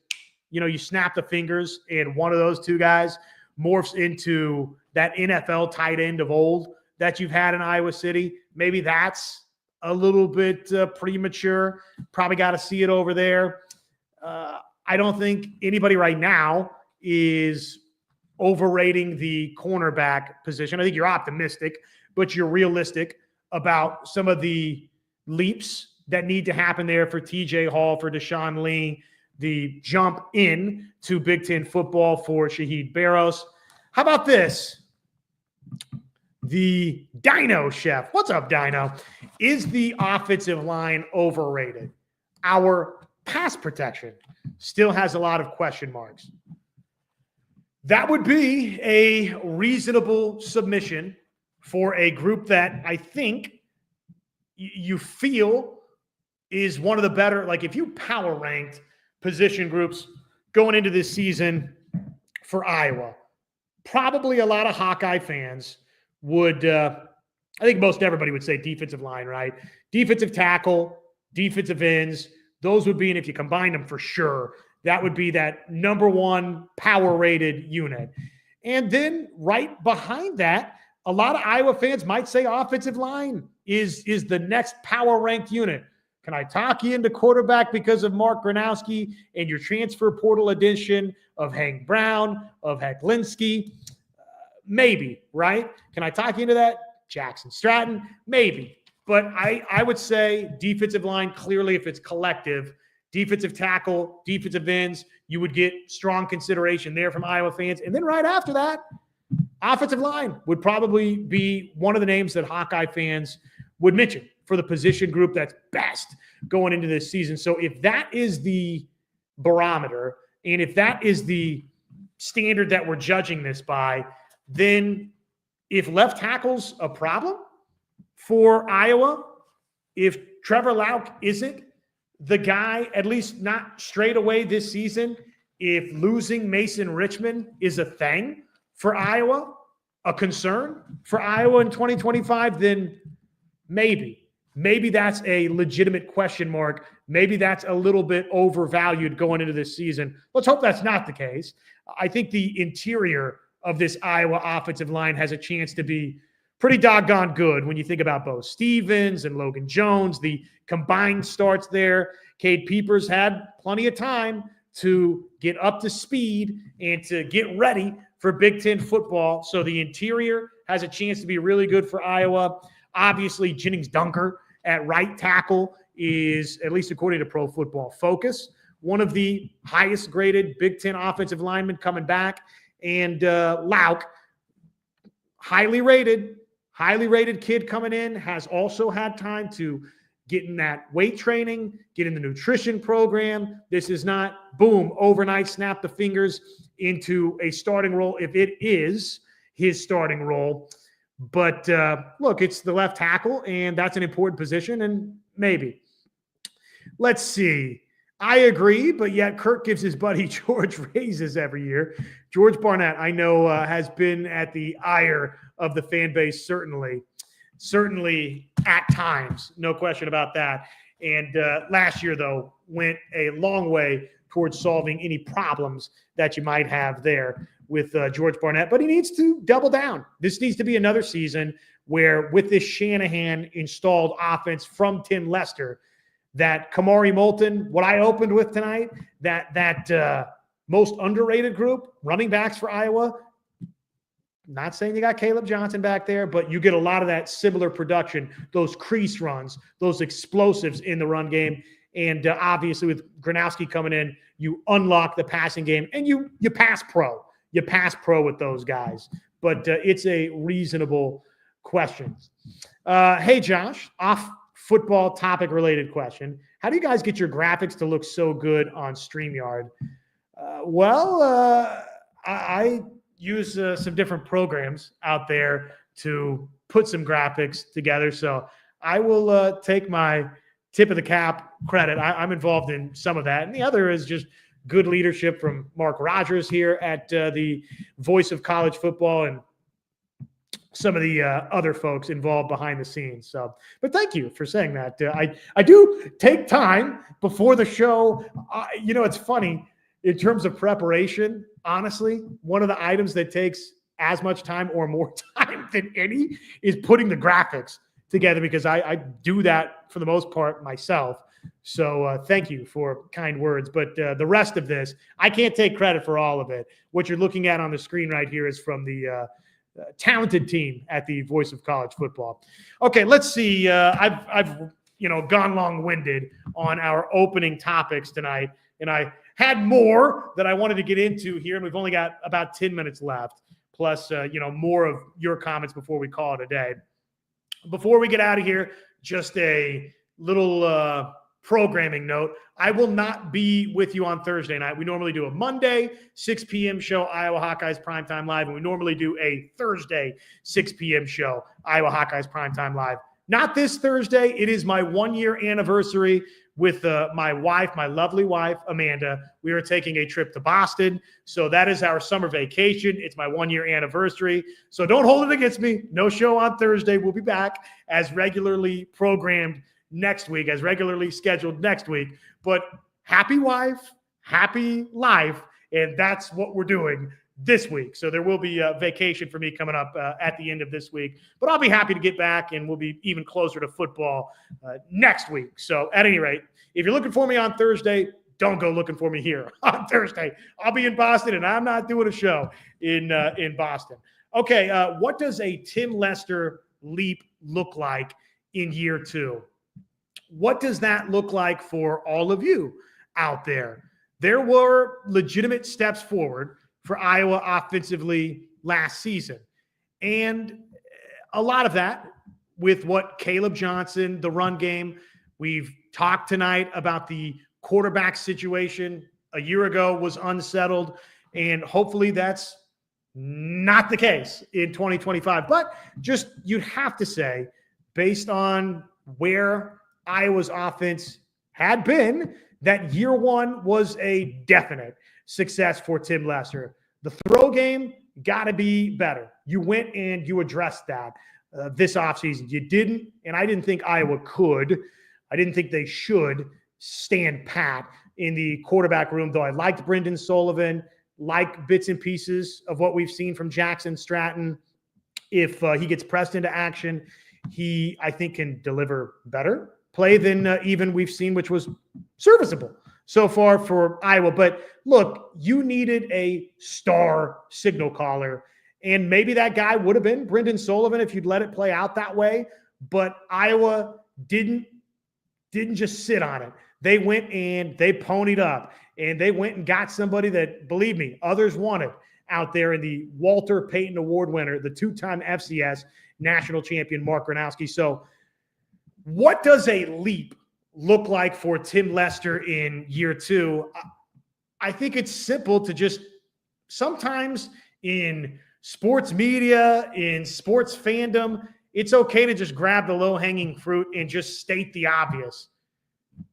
you snap the fingers and one of those two guys morphs into that NFL tight end of old that you've had in Iowa City. Maybe that's a little bit premature. Probably got to see it over there. I don't think anybody right now is overrating the cornerback position. I think you're optimistic, but you're realistic about some of the leaps that need to happen there for TJ Hall, for Deshaun Lee, the jump in to Big Ten football for Shaheed Barrows. How about this? The Dino Chef. What's up, Dino? Is the offensive line overrated? Our pass protection still has a lot of question marks. That would be a reasonable submission for a group that I think you feel is one of the better, like if you power ranked position groups going into this season for Iowa, probably a lot of Hawkeye fans would, I think most everybody would say defensive line, right? Defensive tackle, defensive ends, those would be, and if you combine them for sure, that would be that number one power rated unit. And then right behind that, a lot of Iowa fans might say offensive line is the next power ranked unit. Can I talk you into quarterback because of Mark Gronowski and your transfer portal addition of Hank Brown, of Hecklinski? Maybe, right? Can I talk you into that? Jackson Stratton? Maybe. But I would say defensive line, clearly, if it's collective, defensive tackle, defensive ends, you would get strong consideration there from Iowa fans. And then right after that, offensive line would probably be one of the names that Hawkeye fans would mention for the position group that's best going into this season. So if that is the barometer, and if that is the standard that we're judging this by, then if left tackle's a problem for Iowa, if Trevor Lauk isn't the guy, at least not straight away this season, if losing Mason Richmond is a thing for Iowa, a concern for Iowa in 2025, then maybe that's a legitimate question mark. Maybe that's a little bit overvalued going into this season. Let's hope that's not the case. I think the interior of this Iowa offensive line has a chance to be pretty doggone good when you think about Bo Stevens and Logan Jones, the combined starts there. Cade Peepers had plenty of time to get up to speed and to get ready for Big Ten football. So the interior has a chance to be really good for Iowa. Obviously, Jennings Dunker at right tackle is, at least according to Pro Football Focus, one of the highest graded Big Ten offensive linemen coming back. And Lauk, highly rated kid coming in, has also had time to get in that weight training, get in the nutrition program. This is not, boom, overnight, snap the fingers into a starting role if it is his starting role. But look, it's the left tackle, and that's an important position, and maybe. Let's see. I agree, but yet Kirk gives his buddy George raises every year. George Barnett, I know, has been at the ire of the fan base, certainly at times, no question about that. And last year, though, went a long way towards solving any problems that you might have there with George Barnett. But he needs to double down. This needs to be another season where, with this Shanahan installed offense from Tim Lester, that Kamari Moulton, what I opened with tonight, that most underrated group, running backs for Iowa. Not saying you got Caleb Johnson back there, but you get a lot of that similar production, those crease runs, those explosives in the run game. And obviously with Gronowski coming in, you unlock the passing game, and you pass pro. You pass pro with those guys. But it's a reasonable question. Hey, Josh, off football topic related question. How do you guys get your graphics to look so good on StreamYard? I use some different programs out there to put some graphics together. So I will take my tip of the cap credit. I'm involved in some of that. And the other is just good leadership from Mark Rogers here at the Voice of College Football, and some of the other folks involved behind the scenes. So, but thank you for saying that. I do take time before the show. It's funny. in terms of preparation, honestly, one of the items that takes as much time or more time than any is putting the graphics together, because I do that for the most part myself. So thank you for kind words. But the rest of this, I can't take credit for all of it. What you're looking at on the screen right here is from the talented team at the Voice of College Football. Okay, let's see. I've gone long-winded on our opening topics tonight, and I had more that I wanted to get into here, and we've only got about 10 minutes left, plus more of your comments before we call it a day. Before we get out of here, just a little programming note. I will not be with you on Thursday night. We normally do a Monday 6 p.m. show, Iowa Hawkeyes Primetime Live, and we normally do a Thursday 6 p.m. show, Iowa Hawkeyes Primetime Live. Not this Thursday. It is my 1-year anniversary with my wife, my lovely wife, Amanda. We are taking a trip to Boston. So that is our summer vacation. It's my 1-year anniversary. So don't hold it against me. No show on Thursday. We'll be back as regularly programmed next week, as regularly scheduled next week. But happy wife, happy life. And that's what we're doing this week. So there will be a vacation for me coming up at the end of this week, but I'll be happy to get back, and we'll be even closer to football next week. So at any rate, if you're looking for me on Thursday, don't go looking for me here on Thursday. I'll be in Boston, and I'm not doing a show in Boston. Okay, what does a Tim Lester leap look like in year 2? What does that look like for all of you out there? There were legitimate steps forward for Iowa offensively last season. And a lot of that with what Caleb Johnson, the run game. We've talked tonight about the quarterback situation a year ago was unsettled, and hopefully that's not the case in 2025. But just, you'd have to say, based on where Iowa's offense had been, that year 1 was a definite success for Tim Lester. The throw game got to be better. You went and you addressed that this offseason. You didn't, and I didn't think Iowa could. I didn't think they should stand pat in the quarterback room, though I liked Brendan Sullivan, like bits and pieces of what we've seen from Jackson Stratton. If he gets pressed into action, he, I think, can deliver better play than even we've seen, which was serviceable so far for Iowa. But look, you needed a star signal caller, and maybe that guy would have been Brendan Sullivan if you'd let it play out that way. But Iowa didn't just sit on it. They went and they ponied up, and they went and got somebody that, believe me, others wanted out there in the Walter Payton Award winner, the 2-time FCS national champion, Mark Gronowski. So what does a leap look like for Tim Lester in year 2? I think it's simple to just, sometimes in sports media, in sports fandom, it's okay to just grab the low-hanging fruit and just state the obvious.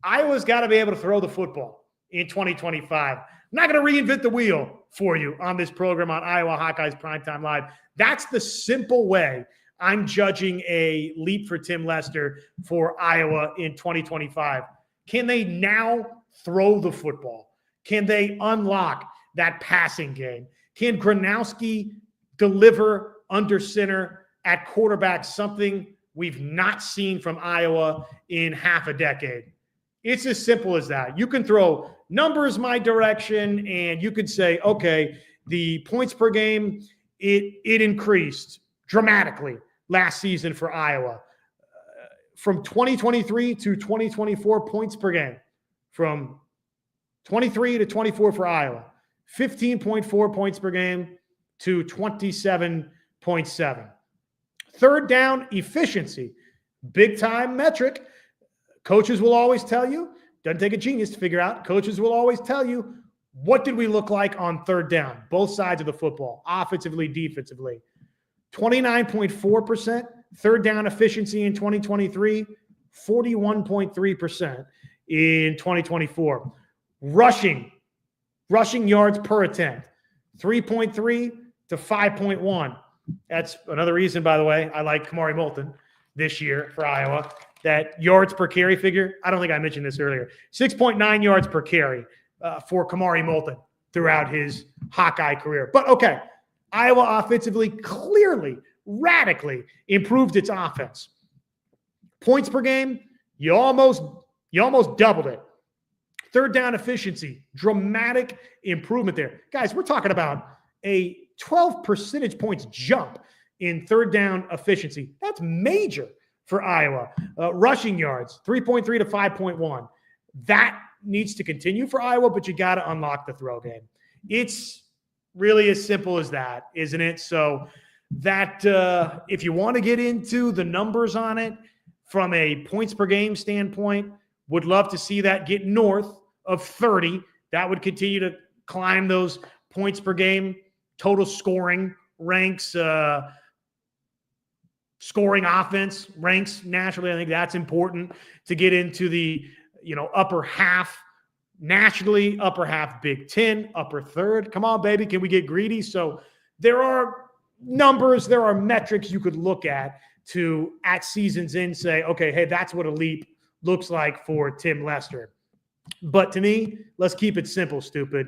Iowa's got to be able to throw the football in 2025. I'm not going to reinvent the wheel for you on this program on Iowa Hawkeyes Primetime Live. That's the simple way I'm judging a leap for Tim Lester for Iowa in 2025. Can they now throw the football? Can they unlock that passing game? Can Gronowski deliver under center at quarterback, something we've not seen from Iowa in half a decade? It's as simple as that. You can throw numbers my direction, and you could say, okay, the points per game, it increased dramatically last season for Iowa. From 2023 to 2024 points per game. From 23 to 24 for Iowa. 15.4 points per game to 27.7. Third down efficiency. Big time metric. Coaches will always tell you, doesn't take a genius to figure out, coaches will always tell you, what did we look like on third down? Both sides of the football, offensively, defensively. 29.4% third down efficiency in 2023, 41.3% in 2024. Rushing yards per attempt, 3.3 to 5.1. That's another reason, by the way, I like Kamari Moulton this year for Iowa. That yards per carry figure, I don't think I mentioned this earlier, 6.9 yards per carry for Kamari Moulton throughout his Hawkeye career. But okay, Iowa offensively clearly, radically improved its offense. Points per game, you almost doubled it. Third down efficiency, dramatic improvement there. Guys, we're talking about a 12 percentage points jump in third down efficiency. That's major for Iowa. Rushing yards, 3.3 to 5.1. That needs to continue for Iowa, but you got to unlock the throw game. It's really as simple as that, isn't it? So that if you want to get into the numbers on it from a points per game standpoint, would love to see that get north of 30. That would continue to climb those points per game, total scoring ranks, scoring offense ranks nationally. I think that's important to get into the upper half nationally, upper half Big Ten, upper third. Come on, baby. Can we get greedy? So there are numbers, there are metrics you could look at season's end say, okay, hey, that's what a leap looks like for Tim Lester. But to me, let's keep it simple, stupid.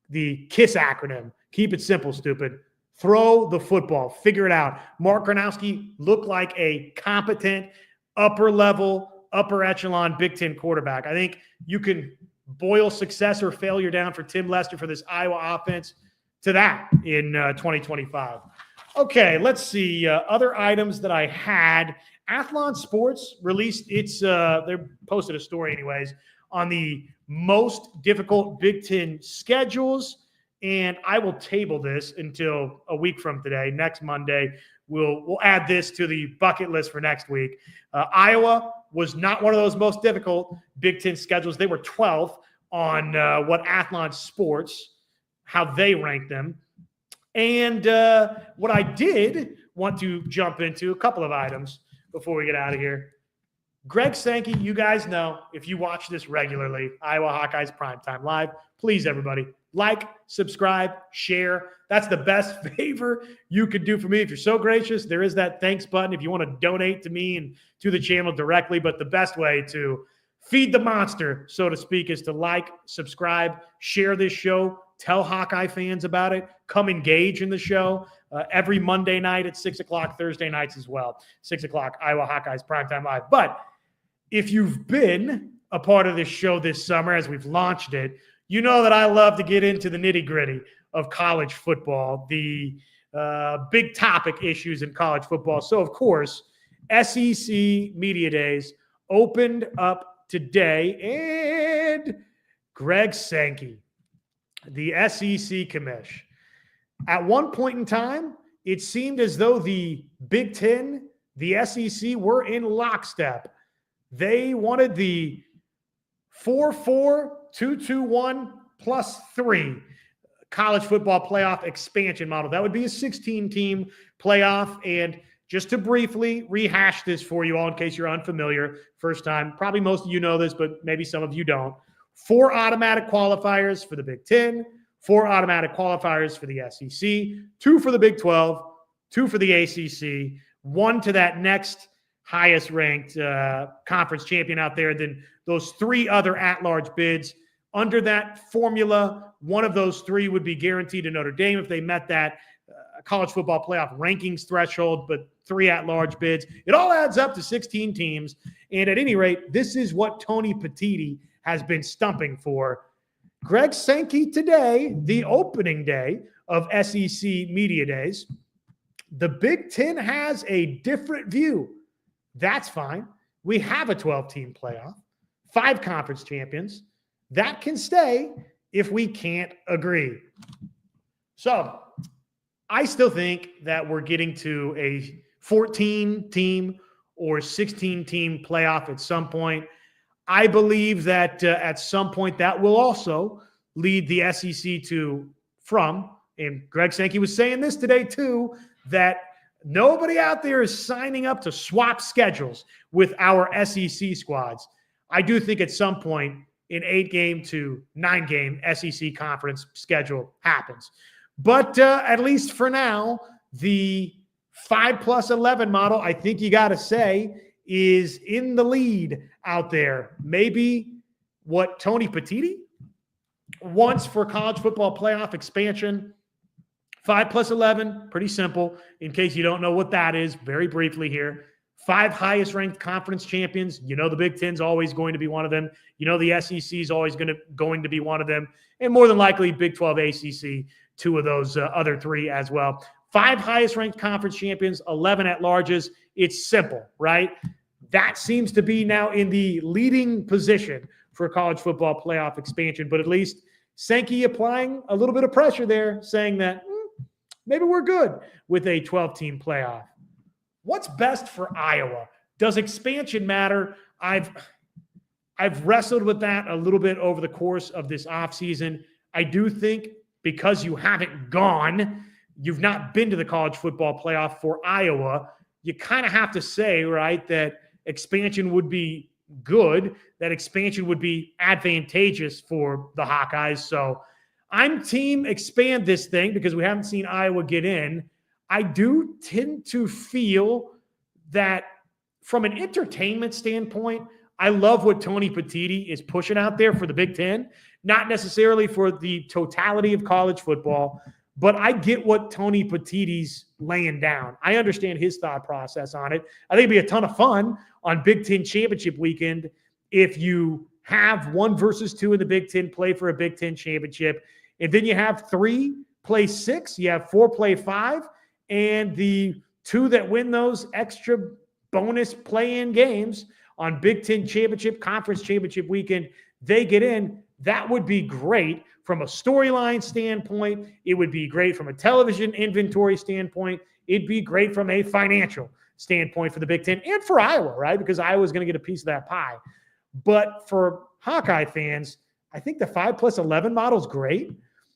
The KISS acronym. Keep it simple, stupid. Throw the football. Figure it out. Mark Gronowski looked like a competent, upper-level, upper echelon Big Ten quarterback. I think you can boil success or failure down for Tim Lester for this Iowa offense to that in 2025. Okay, let's see. Other items that I had. Athlon Sports released its, they posted a story anyways, on the most difficult Big Ten schedules. And I will table this until a week from today. Next Monday, we'll add this to the bucket list for next week. Iowa was not one of those most difficult Big Ten schedules. They were 12th on what Athlon Sports, how they ranked them. And what I did want to jump into, a couple of items before we get out of here. Greg Sankey, you guys know, if you watch this regularly, Iowa Hawkeyes Primetime Live, please, everybody, like, subscribe, share. That's the best favor you could do for me. If you're so gracious, there is that thanks button if you want to donate to me and to the channel directly. But the best way to feed the monster, so to speak, is to like, subscribe, share this show, tell Hawkeye fans about it, come engage in the show every Monday night at 6 o'clock, Thursday nights as well, 6 o'clock, Iowa Hawkeyes Primetime Live. But if you've been a part of this show this summer as we've launched it, you know that I love to get into the nitty-gritty of college football, the big topic issues in college football. So, of course, SEC Media Days opened up today, and Greg Sankey, the SEC commish. At one point in time, it seemed as though the Big Ten, the SEC, were in lockstep. They wanted the 4-4-2-2-1 plus 3 college football playoff expansion model. That would be a 16-team playoff. And just to briefly rehash this for you all in case you're unfamiliar, first time, probably most of you know this, but maybe some of you don't. 4 automatic qualifiers for the Big Ten, 4 automatic qualifiers for the SEC, 2 for the Big 12, 2 for the ACC, 1 to that next highest ranked conference champion out there, then those 3 other at-large bids. Under that formula, one of those 3 would be guaranteed to Notre Dame if they met that college football playoff rankings threshold, but 3 at-large bids. It all adds up to 16 teams, and at any rate, this is what Tony Petitti has been stumping for. Greg Sankey today, the opening day of SEC Media Days, the Big Ten has a different view. That's fine. We have a 12-team playoff, 5 conference champions. That can stay if we can't agree. So I still think that we're getting to a 14-team or 16-team playoff at some point. I believe that at some point that will also lead the SEC and Greg Sankey was saying this today too, that nobody out there is signing up to swap schedules with our SEC squads. I do think at some point an 8-game to 9-game SEC conference schedule happens. But at least for now, the 5+11 model, I think you got to say, is in the lead out there. Maybe what Tony Petitti once for college football playoff expansion. 5 plus 11, pretty simple. In case you don't know what that is, very briefly here. 5 highest ranked conference champions. You know the Big Ten's always going to be one of them. You know the SEC is always going to be one of them. And more than likely, Big 12, ACC, 2 of those other 3 as well. 5 highest ranked conference champions, 11 at-larges. It's simple, right? That seems to be now in the leading position for college football playoff expansion. But at least Sankey applying a little bit of pressure there, saying that maybe we're good with a 12-team playoff. What's best for Iowa? Does expansion matter? I've wrestled with that a little bit over the course of this offseason. I do think because you haven't gone, you've not been to the college football playoff for Iowa, you kind of have to say, right, that expansion would be good, that expansion would be advantageous for the Hawkeyes. So I'm team expand this thing because we haven't seen Iowa get in. I do tend to feel that from an entertainment standpoint, I love what Tony Petitti is pushing out there for the Big Ten, not necessarily for the totality of college football, but I get what Tony Petitti's laying down. I understand his thought process on it. I think it'd be a ton of fun on Big Ten championship weekend if you have 1 versus 2 in the Big Ten play for a Big Ten championship, and then you have 3 play 6, you have 4 play 5, and the 2 that win those extra bonus play-in games on Big Ten championship, conference championship weekend, they get in. That would be great from a storyline standpoint. It would be great from a television inventory standpoint. It'd be great from a financial standpoint for the Big Ten and for Iowa, right? Because Iowa's going to get a piece of that pie. But for Hawkeye fans, I think the 5 plus 11 model is great,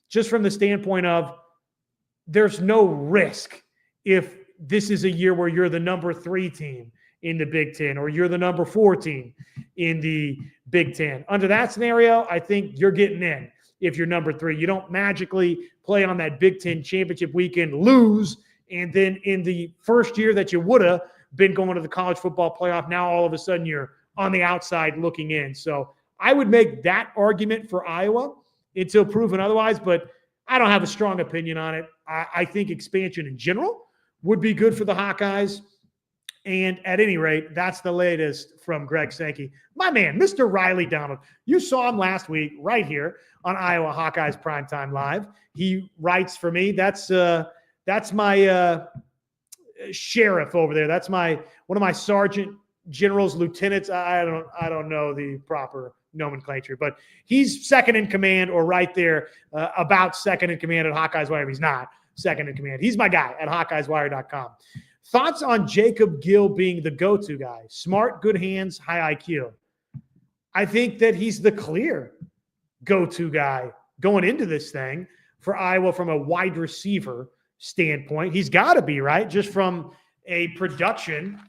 just from the standpoint of there's no risk if this is a year where you're the number 3 team in the Big Ten or you're the number 4 team in the Big Ten. Under that scenario, I think you're getting in if you're number 3. You don't magically play on that Big Ten championship weekend, lose, and then in the first year that you would have been going to the college football playoff, now all of a sudden you're on the outside looking in. So I would make that argument for Iowa until proven otherwise, but I don't have a strong opinion on it. I think expansion in general would be good for the Hawkeyes. And at any rate, that's the latest from Greg Sankey. My man, Mr. Riley Donald. You saw him last week right here on Iowa Hawkeyes Primetime Live. He writes for me. That's my sheriff over there. That's one of my sergeant generals, lieutenants. I don't know the proper nomenclature, but he's second in command or right there about second in command at Hawkeyes Wire. He's not second in command. He's my guy at HawkeyesWire.com. Thoughts on Jacob Gill being the go-to guy? Smart, good hands, high IQ. I think that he's the clear go-to guy going into this thing for Iowa from a wide receiver standpoint. He's got to be, right? Just from a production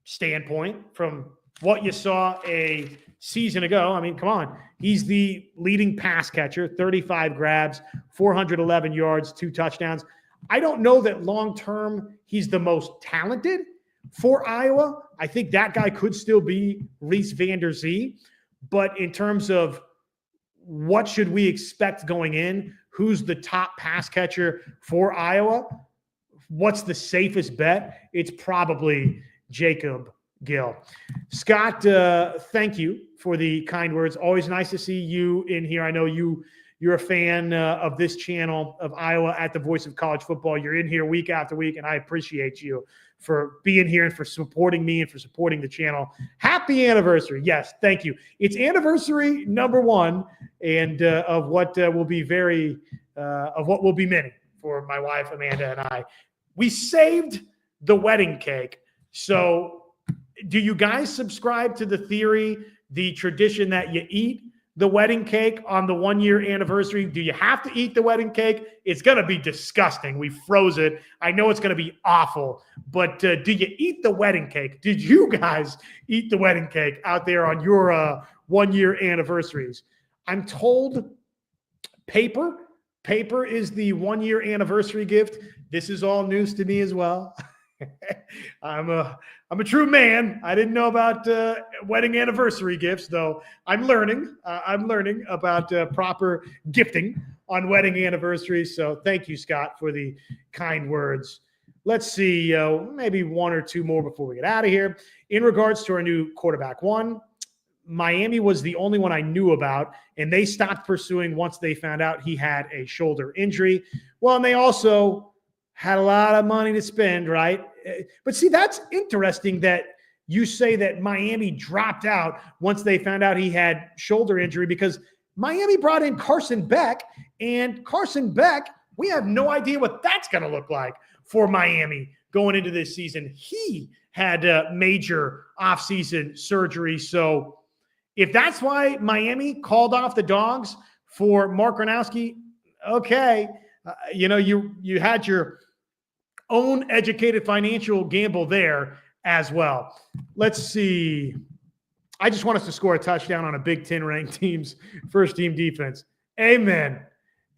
standpoint, from what you saw a season ago. I mean, come on. He's the leading pass catcher, 35 grabs, 411 yards, 2 touchdowns. I don't know that long-term he's the most talented for Iowa. I think that guy could still be Reese Vander Zee. But in terms of what should we expect going in, who's the top pass catcher for Iowa, what's the safest bet? It's probably Jacob Gill. Scott, thank you for the kind words. Always nice to see you in here. I know you're a fan of this channel of Iowa at the Voice of College Football. You're in here week after week, and I appreciate you for being here and for supporting me and for supporting the channel. Happy anniversary. Yes, thank you. It's anniversary number 1 and of what will be many for my wife, Amanda, and I. We saved the wedding cake. So do you guys subscribe to the theory, the tradition that you eat the wedding cake on the 1-year anniversary? Do you have to eat the wedding cake? It's going to be disgusting. We froze it. I know it's going to be awful, but do you eat the wedding cake? Did you guys eat the wedding cake out there on your 1-year anniversaries? I'm told paper is the 1-year anniversary gift. This is all news to me as well. I'm a true man. I didn't know about wedding anniversary gifts, though. I'm learning. I'm learning about proper gifting on wedding anniversaries. So thank you, Scott, for the kind words. Let's see, maybe one or two more before we get out of here. In regards to our new quarterback one, Miami was the only one I knew about, and they stopped pursuing once they found out he had a shoulder injury. Well, and they also had a lot of money to spend, right? But see, that's interesting that you say that Miami dropped out once they found out he had shoulder injury, because Miami brought in Carson Beck, and Carson Beck, we have no idea what that's going to look like for Miami going into this season. He had major offseason surgery. So if that's why Miami called off the Dogs for Mark Gronowski, okay, you had your own educated financial gamble there as well. Let's see. I just want us to score a touchdown on a Big Ten ranked team's first team defense. Amen.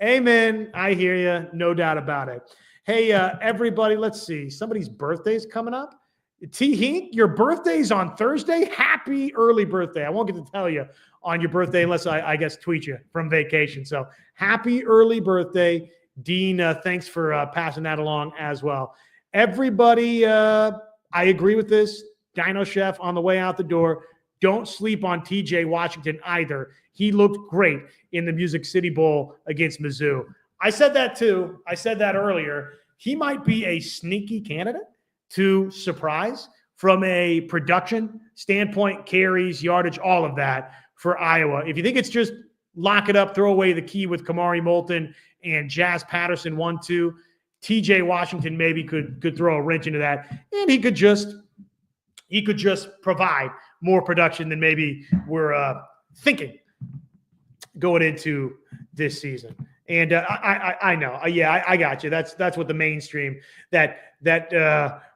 Amen. I hear you. No doubt about it. Hey, everybody, let's see. Somebody's birthday's coming up. T. Hink, your birthday's on Thursday. Happy early birthday. I won't get to tell you on your birthday unless I guess tweet you from vacation. So happy early birthday. Dean, thanks for passing that along as well. Everybody, I agree with this. Dino Chef on the way out the door. Don't sleep on TJ Washington either. He looked great in the Music City Bowl against Mizzou. I said that too. I said that earlier. He might be a sneaky candidate to surprise from a production standpoint, carries, yardage, all of that for Iowa. If you think it's just lock it up, throw away the key with Kamari Moulton and Jazz Patterson 1-2, TJ Washington maybe could throw a wrench into that, and he could just provide more production than maybe we're thinking going into this season. And I know, I got you. That's what the mainstream that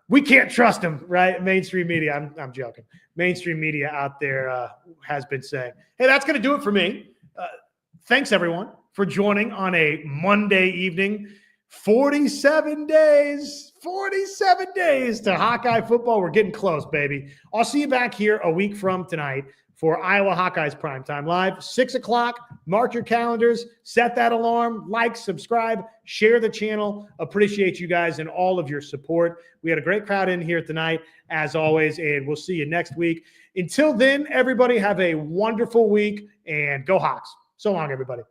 we can't trust them, right? Mainstream media. I'm joking. Mainstream media out there has been saying. Hey, that's going to do it for me. Thanks everyone for joining on a Monday evening. 47 days to Hawkeye football. We're getting close, baby. I'll see you back here a week from tonight for Iowa Hawkeyes Primetime Live, 6 o'clock. Mark your calendars, set that alarm, like, subscribe, share the channel. Appreciate you guys and all of your support. We had a great crowd in here tonight, as always, and we'll see you next week. Until then, everybody have a wonderful week, and go Hawks. So long, everybody.